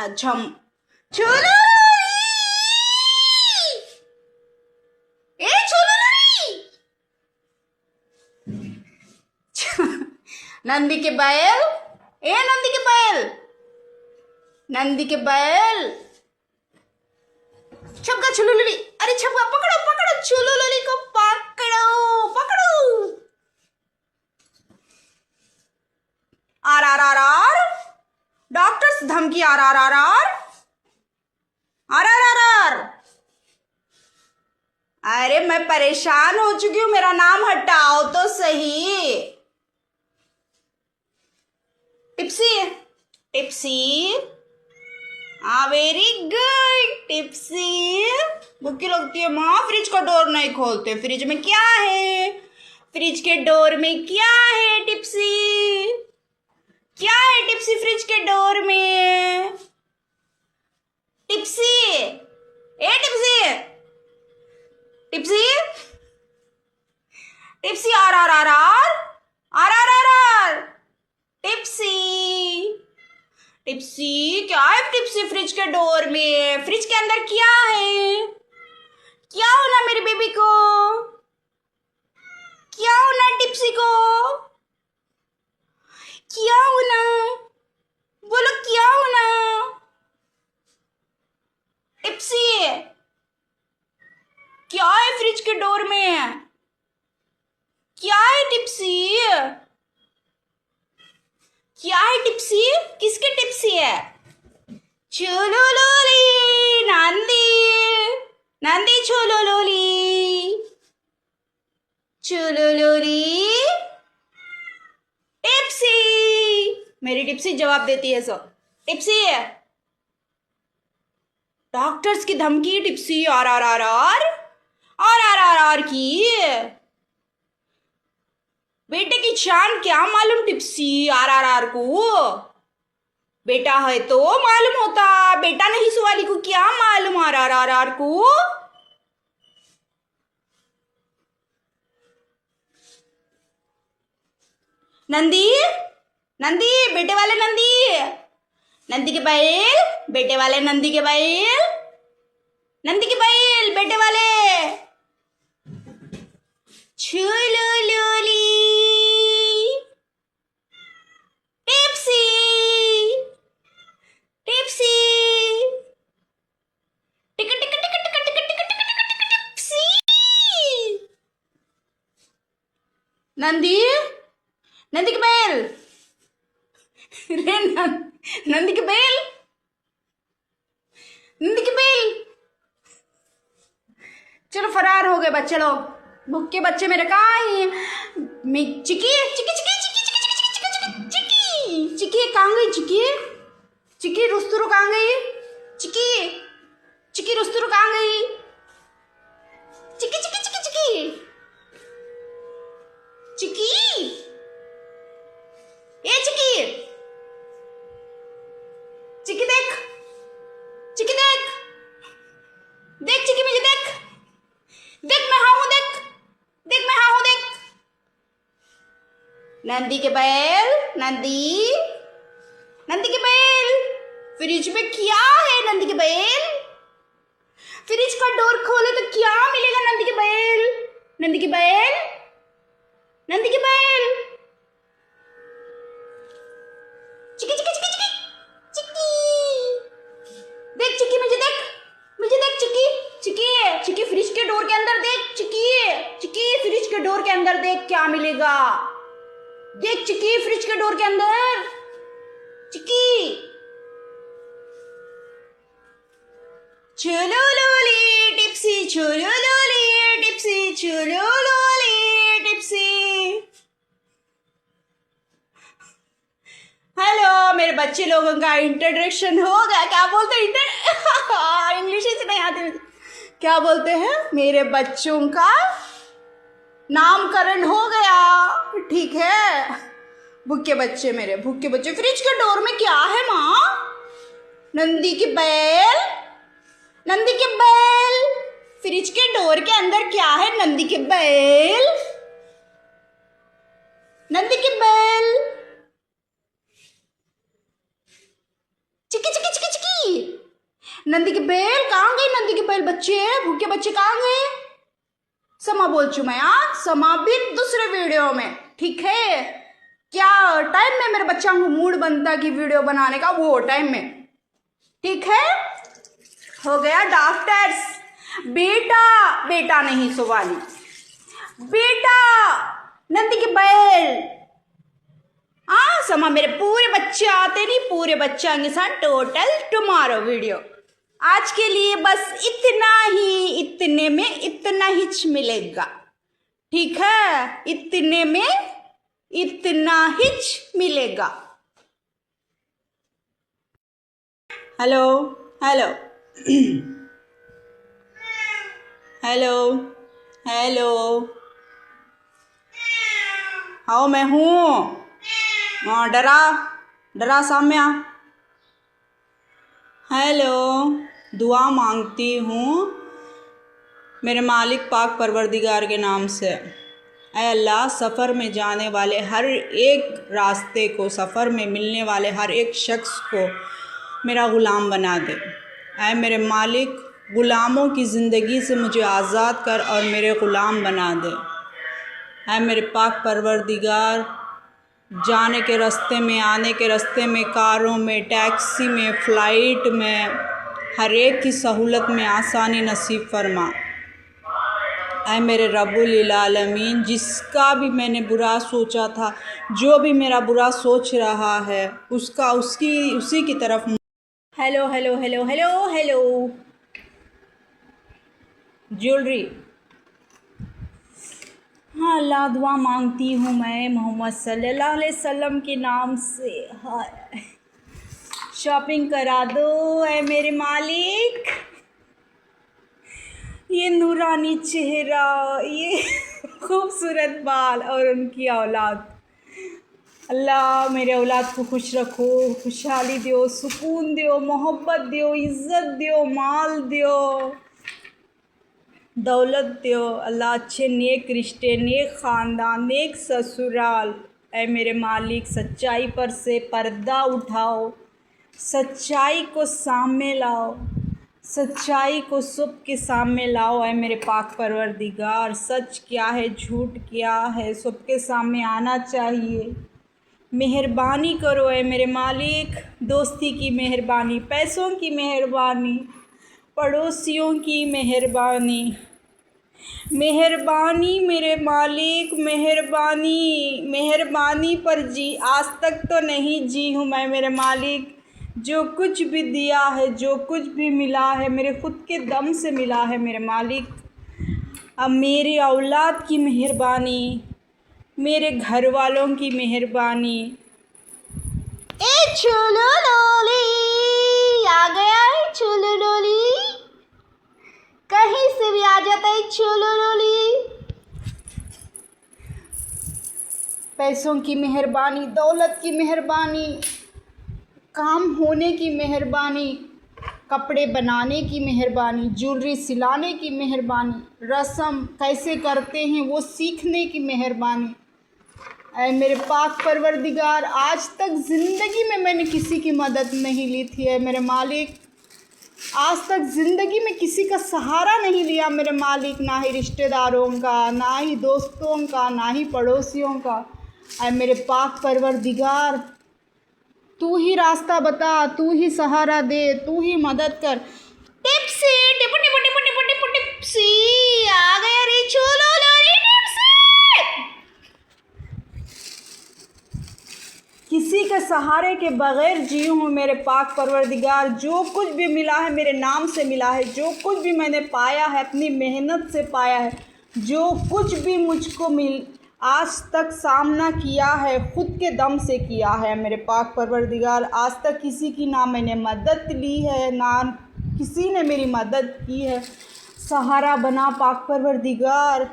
झम चुलुलुली ए चुलुलुली। नंदी के बैल ए नंदी के बैल, नंदी के बैल। छपका चुलुलुली, अरे छपका पकड़ो पकड़ो चुलुलुली को, पकड़ो पकड़ो। आर आर आर आर, डॉक्टर्स धमकी। आर आर आर आर आर आर आर आर। अरे मैं परेशान हो चुकी हूं, मेरा नाम हटाओ तो सही। टिप्सी टिप्सी, हाँ वेरी गुड टिप्सी। भूखी लगती है माँ, फ्रिज का डोर नहीं खोलते, फ्रिज में क्या है, फ्रिज के डोर में क्या है टिप्सी, क्या है टिप्सी फ्रिज के डोर में। टिप्सी ए टिप्सी, टिप्सी टिप्सी। आर आर आर आर आर आर आर आर। टिप्सी टिप्सी, क्या है टिप्सी फ्रिज के डोर में, फ्रिज के अंदर क्या है, क्या होना मेरी बेबी को, क्या होना टिप्सी को, क्या होना, बोलो क्या होना। टिप्सी क्या है फ्रिज के डोर में, क्या है टिप्सी, क्या है टिप्सी, किसके टिप्सी है। चुलुलुली नंदी, नंदी चुलुलुली, चुलुलुली। टिप्सी, मेरी टिप्सी जवाब देती है। सो टिप्सी है, डॉक्टर्स की धमकी। टिप्सी आर आर आर आर आर आर आर आर की। बेटे की जान क्या मालूम टिप्सी आर आर आर को, बेटा है तो मालूम होता, बेटा नहीं सुवाली को क्या मालूम आर आर आर आर को। नंदी नंदी, बेटे वाले नंदी, नंदी के बैल, बेटे वाले नंदी के बैल, नंदी के बैल बेटे वाले। चुलुलुली टिप्सी, नंदी, नंदी की बैल, रे नंदी की बैल, नंदी की बैल। चलो फरार हो गए बच्चे लोग, भूखे बच्चे मेरे कहाँ हैं? चिकी चिकी चिकी चिकी चिकी चिकी चिकी चिकी चिकी कहाँ गई? चिकी चिकी रुस्तुरु कहाँ गई? चिकी चिकी रुस्तुरु कहाँ गई? चिकी चिकी चिकी चिकी चिकी, ए चिकी, चिकी देख, चिकी देख, देख चिकी मुझे देख, देख मैं हाँ हूं, देख देख मैं हाँ हूं, देख। नंदी के बैल, नंदी, नंदी के बैल, फ्रिज में क्या है? नंदी के बैल, फ्रिज का डोर खोले तो क्या मिलेगा? नंदी के बैल, नंदी के बैल, नंदी के बैल, चिकी चिकी चिकी चिकी चिकी, देख चिकी मुझे देख, मुझे देख चिकी, चिकी चिकी फ्रिज के डोर के अंदर देख, चिकी चिकी फ्रिज के डोर के अंदर देख क्या मिलेगा? देख चिकी फ्रिज के डोर के अंदर, चिकी। चलो लोली टिप्सी, चलो लोली टिप्सी, चलो लोली टिप्सी। हेलो मेरे बच्चे लोगों का इंट्रोडक्शन हो गया। क्या बोलते हैं? इंग्लिश ही से नहीं आती मुझे। क्या बोलते हैं? मेरे बच्चों का नामकरण हो गया, ठीक है। भूखे बच्चे, मेरे भूखे बच्चे। फ्रिज के डोर में क्या है माँ? नंदी की बैल, नंदी की बैल। फ्रिज के डोर के अंदर क्या है? नंदी की बैल, नंदी की बैल। चिकी चिकी चिकी चिकी, नंदी की बैल कहाँ गई? नंदी की बैल बच्चे, भूखे बच्चे कहाँ गए? समा बोल चू मैं, समा भी दूसरे वीडियो में, ठीक है। क्या टाइम में मेरे बच्चा को मूड बनता कि वीडियो बनाने का, वो टाइम में, ठीक है। हो गया डॉक्टर्स। बेटा, बेटा नहीं सुवाली, बेटा नंदी की बैल। समा मेरे पूरे बच्चे आते नहीं, पूरे बच्चे आएंगे साथ टोटल टुमारो वीडियो। आज के लिए बस इतना ही, इतने में इतना ही मिलेगा, ठीक है। इतने में इतना ही मिलेगा। हेलो हेलो हेलो हेलो, हाँ मैं हूँ। हाँ डरा डरा सामने आ। हेलो, दुआ मांगती हूँ मेरे मालिक पाक परवरदिगार के नाम से। ऐ अल्लाह, सफ़र में जाने वाले हर एक रास्ते को, सफ़र में मिलने वाले हर एक शख्स को मेरा ग़ुलाम बना दे। ऐ मेरे मालिक, ग़ुलामों की ज़िंदगी से मुझे आज़ाद कर और मेरे ग़ुलाम बना दे। ऐ मेरे पाक परवरदिगार, जाने के रास्ते में, आने के रास्ते में, कारों में, टैक्सी में, फ़्लाइट में, हर एक की सहूलत में आसानी नसीब फरमा। ऐ मेरे रब्बुल आलमीन, जिसका भी मैंने बुरा सोचा था, जो भी मेरा बुरा सोच रहा है, उसका उसी की तरफ। Hello hello hello hello hello, jewellery. हाँ अल्लाह, दुआ मांगती हूँ मैं मोहम्मद सल्लल्लाहु अलैहि वसल्लम के नाम से। हाय, शॉपिंग करा दो ऐ मेरे मालिक। ये नूरानी चेहरा, ये खूबसूरत बाल और उनकी औलाद, अल्लाह मेरे औलाद को खुश रखो, खुशहाली दो, सुकून दो, मोहब्बत दो, इज़्ज़त दो, माल दो, दौलत दो। अल्लाह अच्छे नेक रिश्ते, नेक ख़ानदान, नेक ससुराल। ऐ मेरे मालिक, सच्चाई पर से पर्दा उठाओ, सच्चाई को सामने लाओ, सच्चाई को सबके सामने लाओ। ऐ मेरे पाक परवरदिगार, सच क्या है, झूठ क्या है, सबके सामने आना चाहिए। मेहरबानी करो ऐ मेरे मालिक, दोस्ती की मेहरबानी, पैसों की मेहरबानी, पड़ोसियों की मेहरबानी, मेहरबानी मेरे मालिक, मेहरबानी, मेहरबानी पर जी, आज तक तो नहीं जी हूँ मैं मेरे मालिक। जो कुछ भी दिया है, जो कुछ भी मिला है, मेरे खुद के दम से मिला है मेरे मालिक। अब मेरी औलाद की मेहरबानी, मेरे घर वालों की मेहरबानी। ए छोलो लोली, आ गया है छोलो लोली, कहीं से भी आ जाता है छोलो लोली। पैसों की मेहरबानी, दौलत की मेहरबानी, काम होने की मेहरबानी, कपड़े बनाने की मेहरबानी, ज्वेलरी सिलाने की मेहरबानी, रस्म कैसे करते हैं वो सीखने की मेहरबानी। ऐ मेरे पाक परवरदिगार, आज तक ज़िंदगी में मैंने किसी की मदद नहीं ली थी है मेरे मालिक। आज तक ज़िंदगी में किसी का सहारा नहीं लिया मेरे मालिक, ना ही रिश्तेदारों का, ना ही दोस्तों का, ना ही पड़ोसियों का। ऐ मेरे पाक परवरदिगार, तू ही रास्ता बता, तू ही सहारा दे, तू ही मदद कर। टिप्सी टिपू टिपू टिपू टिपू टिपू टिप्सी, आ गया रे छोलो लोरी टिप्सी। किसी के सहारे के बगैर जी हूँ मेरे पाक परवरदिगार। जो कुछ भी मिला है मेरे नाम से मिला है, जो कुछ भी मैंने पाया है अपनी मेहनत से पाया है, जो कुछ भी मुझको आज तक सामना किया है खुद के दम से किया है मेरे पाक परवरदिगार। आज तक किसी की ना मैंने मदद ली है, ना किसी ने मेरी मदद की है। सहारा बना पाक परवरदिगार,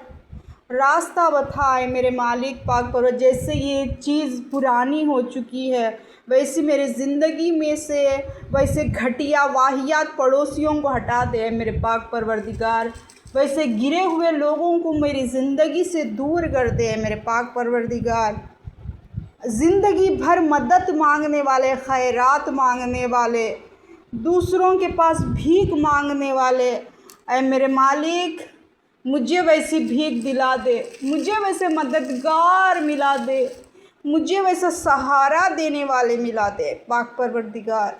रास्ता बताए मेरे मालिक पाक परवर। जैसे ये चीज़ पुरानी हो चुकी है, वैसे मेरे ज़िंदगी में से वैसे घटिया वाहियात पड़ोसियों को हटा दे मेरे पाक परवरदिगार। वैसे गिरे हुए लोगों को मेरी ज़िंदगी से दूर कर दे मेरे पाक परवरदिगार। ज़िंदगी भर मदद मांगने वाले, खैरात मांगने वाले, दूसरों के पास भीख मांगने वाले, ऐ मेरे मालिक मुझे वैसी भीख दिला दे, मुझे वैसे मददगार मिला दे, मुझे वैसा सहारा देने वाले मिला दे पाक परवरदिगार।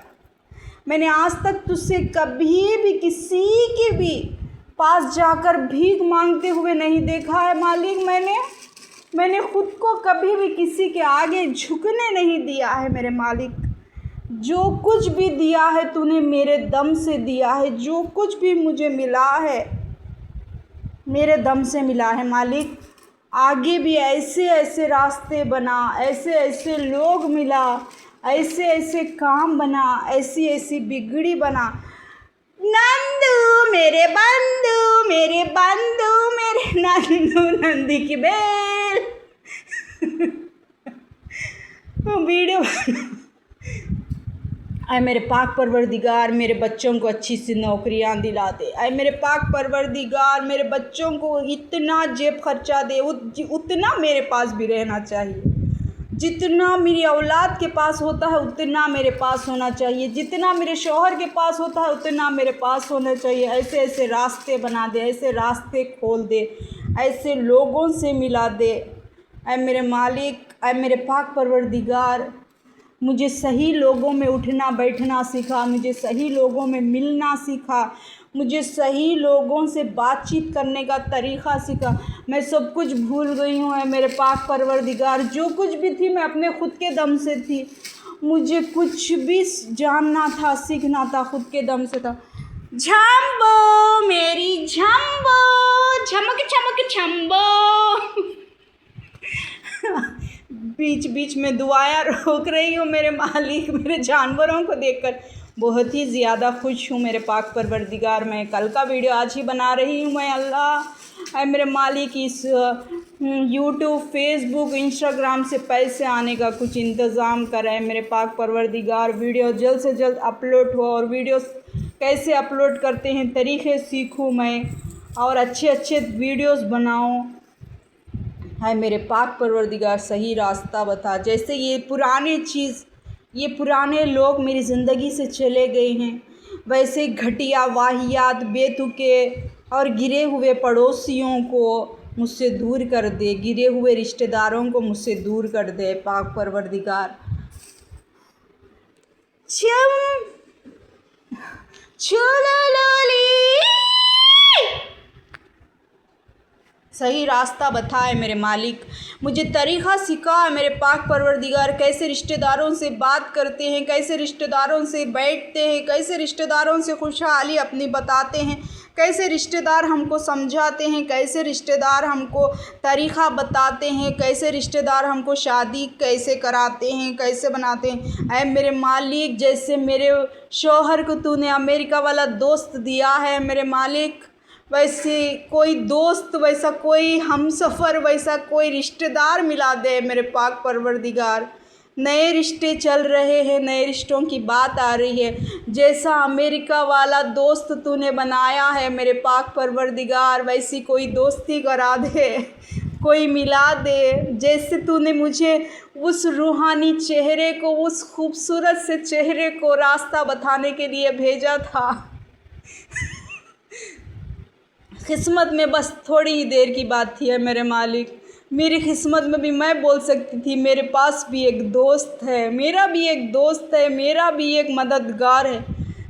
मैंने आज तक तुझसे कभी भी किसी के भी पास जाकर भीख मांगते हुए नहीं देखा है मालिक। मैंने खुद को कभी भी किसी के आगे झुकने नहीं दिया है मेरे मालिक। जो कुछ भी दिया है तूने मेरे दम से दिया है, जो कुछ भी मुझे मिला है मेरे दम से मिला है मालिक। आगे भी ऐसे ऐसे रास्ते बना, ऐसे ऐसे लोग मिला, ऐसे ऐसे काम बना, ऐसी ऐसी बिगड़ी बना। नंदू मेरे बंधु, मेरे बंधु, मेरे नंदू, नंदी की बेल। वीडियो ऐ मेरे पाक परवरदिगार, मेरे बच्चों को अच्छी सी नौकरियां दिला दे। ऐ मेरे पाक परवरदिगार, मेरे बच्चों को इतना जेब खर्चा दे, उतना मेरे पास भी रहना चाहिए। जितना मेरी औलाद के पास होता है उतना मेरे पास होना चाहिए, जितना मेरे शौहर के पास होता है उतना मेरे पास होना चाहिए। ऐसे ऐसे रास्ते बना दे, ऐसे रास्ते खोल दे, ऐसे लोगों से मिला दे। ऐ मेरे मालिक, ऐ मेरे पाक परवरदिगार, मुझे सही लोगों में उठना बैठना सिखा, मुझे सही लोगों में मिलना सिखा, मुझे सही लोगों से बातचीत करने का तरीक़ा सिखा। मैं सब कुछ भूल गई हूँ है मेरे पाक परवरदिगार। जो कुछ भी थी मैं अपने खुद के दम से थी, मुझे कुछ भी जानना था, सीखना था, खुद के दम से था। झम्बो मेरी झम्बो, झमक झमक झम्बो। बीच बीच में दुआएं रोक रही हूँ मेरे मालिक। मेरे जानवरों को देखकर बहुत ही ज़्यादा खुश हूँ मेरे पाक परवरदिगार। मैं कल का वीडियो आज ही बना रही हूँ मैं। अल्लाह ऐ मेरे मालिक, इस यूट्यूब, फेसबुक, इंस्टाग्राम से पैसे आने का कुछ इंतज़ाम करें मेरे पाक परवरदिगार। वीडियो जल्द से जल्द अपलोड हो और वीडियो कैसे अपलोड करते हैं तरीक़े सीखूँ मैं और अच्छे अच्छे वीडियोस बनाऊँ। है मेरे पाक परवरदिगार, सही रास्ता बता। जैसे ये पुराने लोग मेरी ज़िंदगी से चले गए हैं, वैसे घटिया वाहियात, बेतुके और गिरे हुए पड़ोसियों को मुझसे दूर कर दे, गिरे हुए रिश्तेदारों को मुझसे दूर कर दे पाक परवरदिगार। छोलो लोली, सही रास्ता बताए मेरे मालिक, मुझे तरीक़ा सिखा है मेरे पाक परवरदिगार, कैसे रिश्तेदारों से बात करते हैं, कैसे रिश्तेदारों से बैठते हैं, कैसे रिश्तेदारों से खुशहाली अपनी बताते हैं, कैसे रिश्तेदार हमको समझाते हैं, कैसे रिश्तेदार हमको तरीक़ा बताते हैं, कैसे रिश्तेदार हमको शादी कैसे कराते हैं, कैसे बनाते हैं। ऐ मेरे मालिक, जैसे मेरे शौहर को तूने अमेरिका वाला दोस्त दिया है मेरे मालिक, वैसे कोई दोस्त, वैसा कोई हमसफ़र, वैसा कोई रिश्तेदार मिला दे मेरे पाक परवरदिगार। नए रिश्ते चल रहे हैं, नए रिश्तों की बात आ रही है, जैसा अमेरिका वाला दोस्त तूने बनाया है मेरे पाक परवरदिगार, वैसी कोई दोस्ती करा दे, कोई मिला दे। जैसे तूने मुझे उस रूहानी चेहरे को, उस खूबसूरत से चेहरे को रास्ता बताने के लिए भेजा था, किस्मत में बस थोड़ी ही देर की बात थी है मेरे मालिक। मेरी किस्मत में भी मैं बोल सकती थी मेरे पास भी एक दोस्त है, मेरा भी एक दोस्त है, मेरा भी एक मददगार है,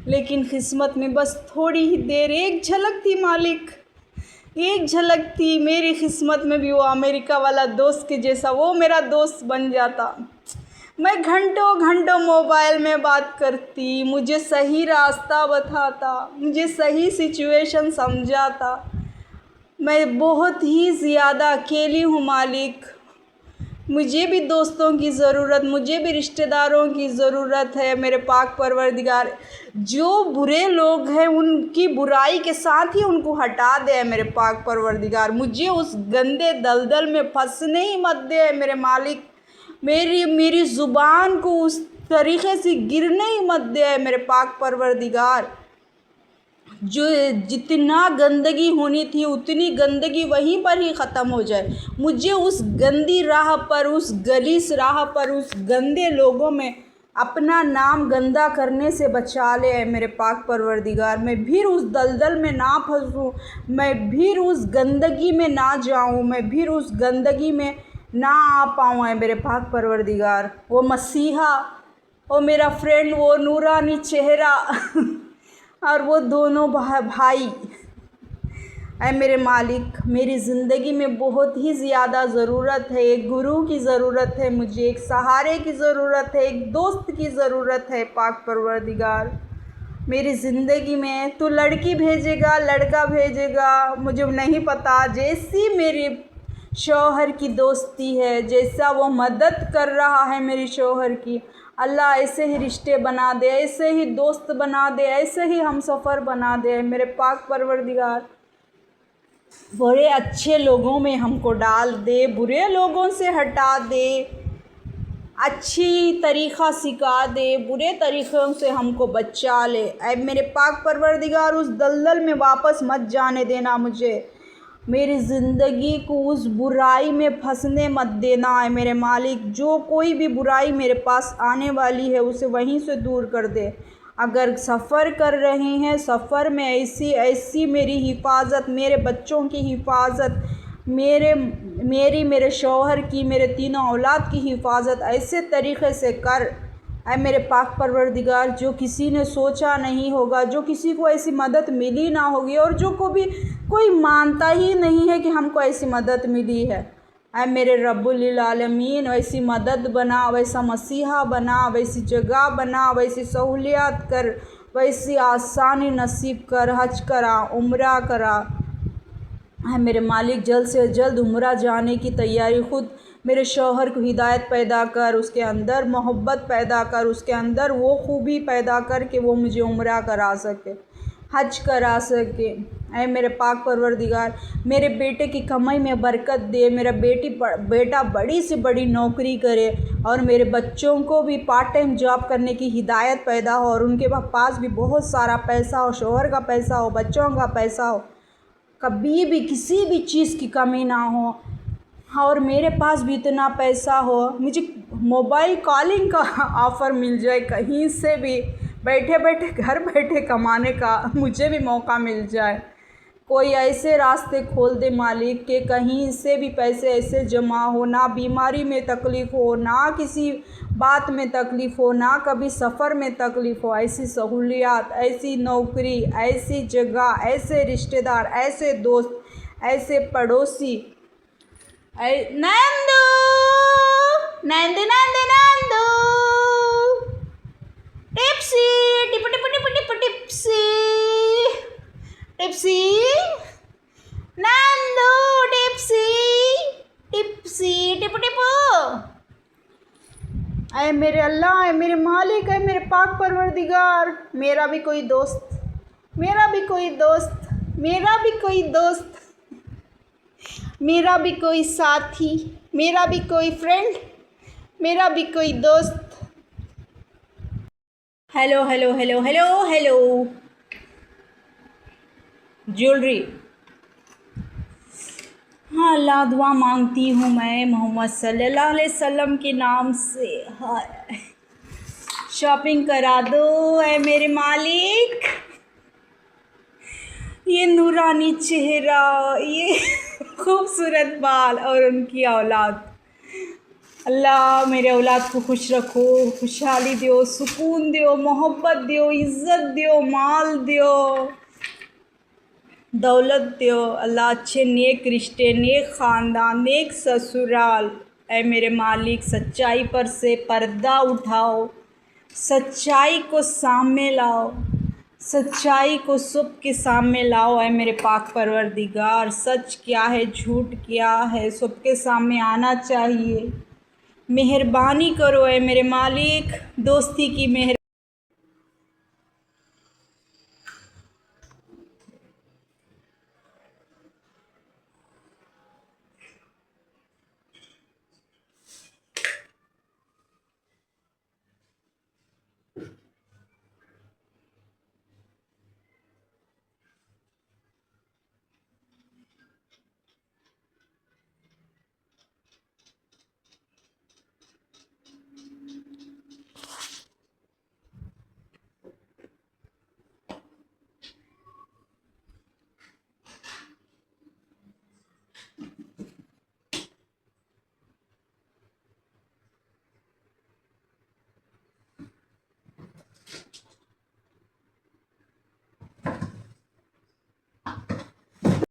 लेकिन किस्मत में बस थोड़ी ही देर, एक झलक थी मालिक, एक झलक थी। मेरी किस्मत में भी वो अमेरिका वाला दोस्त के जैसा वो मेरा दोस्त बन जाता, मैं घंटों घंटों मोबाइल में बात करती, मुझे सही रास्ता बताता, मुझे सही सिचुएशन समझाता। मैं बहुत ही ज़्यादा अकेली हूँ मालिक, मुझे भी दोस्तों की ज़रूरत, मुझे भी रिश्तेदारों की ज़रूरत है मेरे पाक परवरदिगार। जो बुरे लोग हैं उनकी बुराई के साथ ही उनको हटा दे मेरे पाक परवरदिगार, मुझे उस गंदे दलदल में फंसने ही मत दे मेरे मालिक, मेरी ज़ुबान को उस तरीक़े से गिरने ही मत दे मेरे पाक परवरदिगार। जो जितना गंदगी होनी थी उतनी गंदगी वहीं पर ही ख़त्म हो जाए, मुझे उस गंदी राह पर, उस गलीस राह पर, उस गंदे लोगों में अपना नाम गंदा करने से बचा ले मेरे पाक परवरदिगार। मैं फिर उस दलदल में ना फंसूँ, मैं फिर उस गंदगी में ना जाऊँ, मैं फिर उस गंदगी में ना आ पाऊँ है मेरे पाक परवरदिगार। वो मसीहा, वो मेरा फ्रेंड, वो नूरानी चेहरा और वो दोनों भाई, ऐ मेरे मालिक, मेरी ज़िंदगी में बहुत ही ज़्यादा ज़रूरत है, एक गुरु की ज़रूरत है, मुझे एक सहारे की ज़रूरत है, एक दोस्त की ज़रूरत है पाक परवरदिगार। मेरी ज़िंदगी में तू लड़की भेजेगा, लड़का भेजेगा, मुझे नहीं पता, जैसी मेरी शौहर की दोस्ती है, जैसा वो मदद कर रहा है मेरी शौहर की, अल्लाह ऐसे ही रिश्ते बना दे, ऐसे ही दोस्त बना दे, ऐसे ही हमसफ़र बना दे मेरे पाक परवरदिगार। बड़े अच्छे लोगों में हमको डाल दे, बुरे लोगों से हटा दे, अच्छी तरीक़ा सिखा दे, बुरे तरीक़ों से हमको बचा ले। ऐ मेरे पाक परवरदिगार, उस दलदल में वापस मत जाने देना मुझे, मेरी ज़िंदगी को उस बुराई में फंसने मत देना है मेरे मालिक। जो कोई भी बुराई मेरे पास आने वाली है उसे वहीं से दूर कर दे। अगर सफ़र कर रहे हैं, सफ़र में ऐसी मेरी हिफाजत, मेरे बच्चों की हिफाजत, मेरे शौहर की, मेरे तीनों औलाद की हिफाजत ऐसे तरीक़े से कर ऐ मेरे पाक परवरदिगार, जो किसी ने सोचा नहीं होगा, जो किसी को ऐसी मदद मिली ना होगी, और जो कोई मानता ही नहीं है कि हमको ऐसी मदद मिली है। ऐ मेरे रब्बुल आलमीन, वैसी मदद बना, वैसा मसीहा बना, वैसी जगह बना, वैसी सहूलियत कर, वैसी आसानी नसीब कर, हज करा, उम्रा करा। ऐ मेरे मालिक, जल्द से जल्द उम्रा जाने की तैयारी खुद मेरे शौहर को हिदायत पैदा कर, उसके अंदर मोहब्बत पैदा कर, उसके अंदर वो खूबी पैदा कर कि वो मुझे उम्रा करा सके, हज करा सके। ऐ मेरे पाक परवरदिगार, मेरे बेटे की कमाई में बरकत दे, मेरा बेटा बड़ी से बड़ी नौकरी करे, और मेरे बच्चों को भी पार्ट टाइम जॉब करने की हिदायत पैदा हो, और उनके पास भी बहुत सारा पैसा हो, शौहर का पैसा हो, बच्चों का पैसा हो, कभी भी किसी भी चीज़ की कमी ना हो, और मेरे पास भी इतना पैसा हो, मुझे मोबाइल कॉलिंग का ऑफ़र मिल जाए, कहीं से भी बैठे बैठे घर बैठे कमाने का मुझे भी मौका मिल जाए। कोई ऐसे रास्ते खोल दे मालिक कि कहीं से भी पैसे ऐसे जमा हो, ना बीमारी में तकलीफ़ हो, ना किसी बात में तकलीफ़ हो, ना कभी सफ़र में तकलीफ़ हो। ऐसी सहूलियत, ऐसी नौकरी, ऐसी जगह, ऐसे रिश्तेदार, ऐसे दोस्त, ऐसे पड़ोसी Nandu Nandu Nandu Nandu tipsy tip tip tip tip tipsy tipsy Nandu tipsy tipsy tip tip. अय मेरे अल्लाह, है मेरे मालिक, है मेरे पाक परवरदिगार, मेरा भी कोई दोस्त, मेरा भी कोई दोस्त, मेरा भी कोई दोस्त, मेरा भी कोई साथी, मेरा भी कोई फ्रेंड, मेरा भी कोई दोस्त। Hello hello hello hello hello jewellery. हाँ अल्लाह, दुआ मांगती हूँ मैं मोहम्मद सल्लल्लाहु अलैहि वसल्लम के नाम से। हाय शॉपिंग करा दो ऐ मेरे मालिक। ये नूरानी चेहरा, ये खूबसूरत बाल और उनकी औलाद, अल्लाह मेरे औलाद को खुश रखो, खुशहाली दो, सुकून दो, मोहब्बत दो, इज़्ज़त दो, माल दो, दौलत दो अल्लाह, अच्छे नेक रिश्ते, नेक ख़ानदान, नेक ससुराल। ऐ मेरे मालिक, सच्चाई पर से पर्दा उठाओ, सच्चाई को सामने लाओ, सच्चाई को सबके सामने लाओ। ऐ मेरे पाक परवरदिगार, सच क्या है झूठ क्या है सबके सामने आना चाहिए। मेहरबानी करो ऐ मेरे मालिक, दोस्ती की मेहर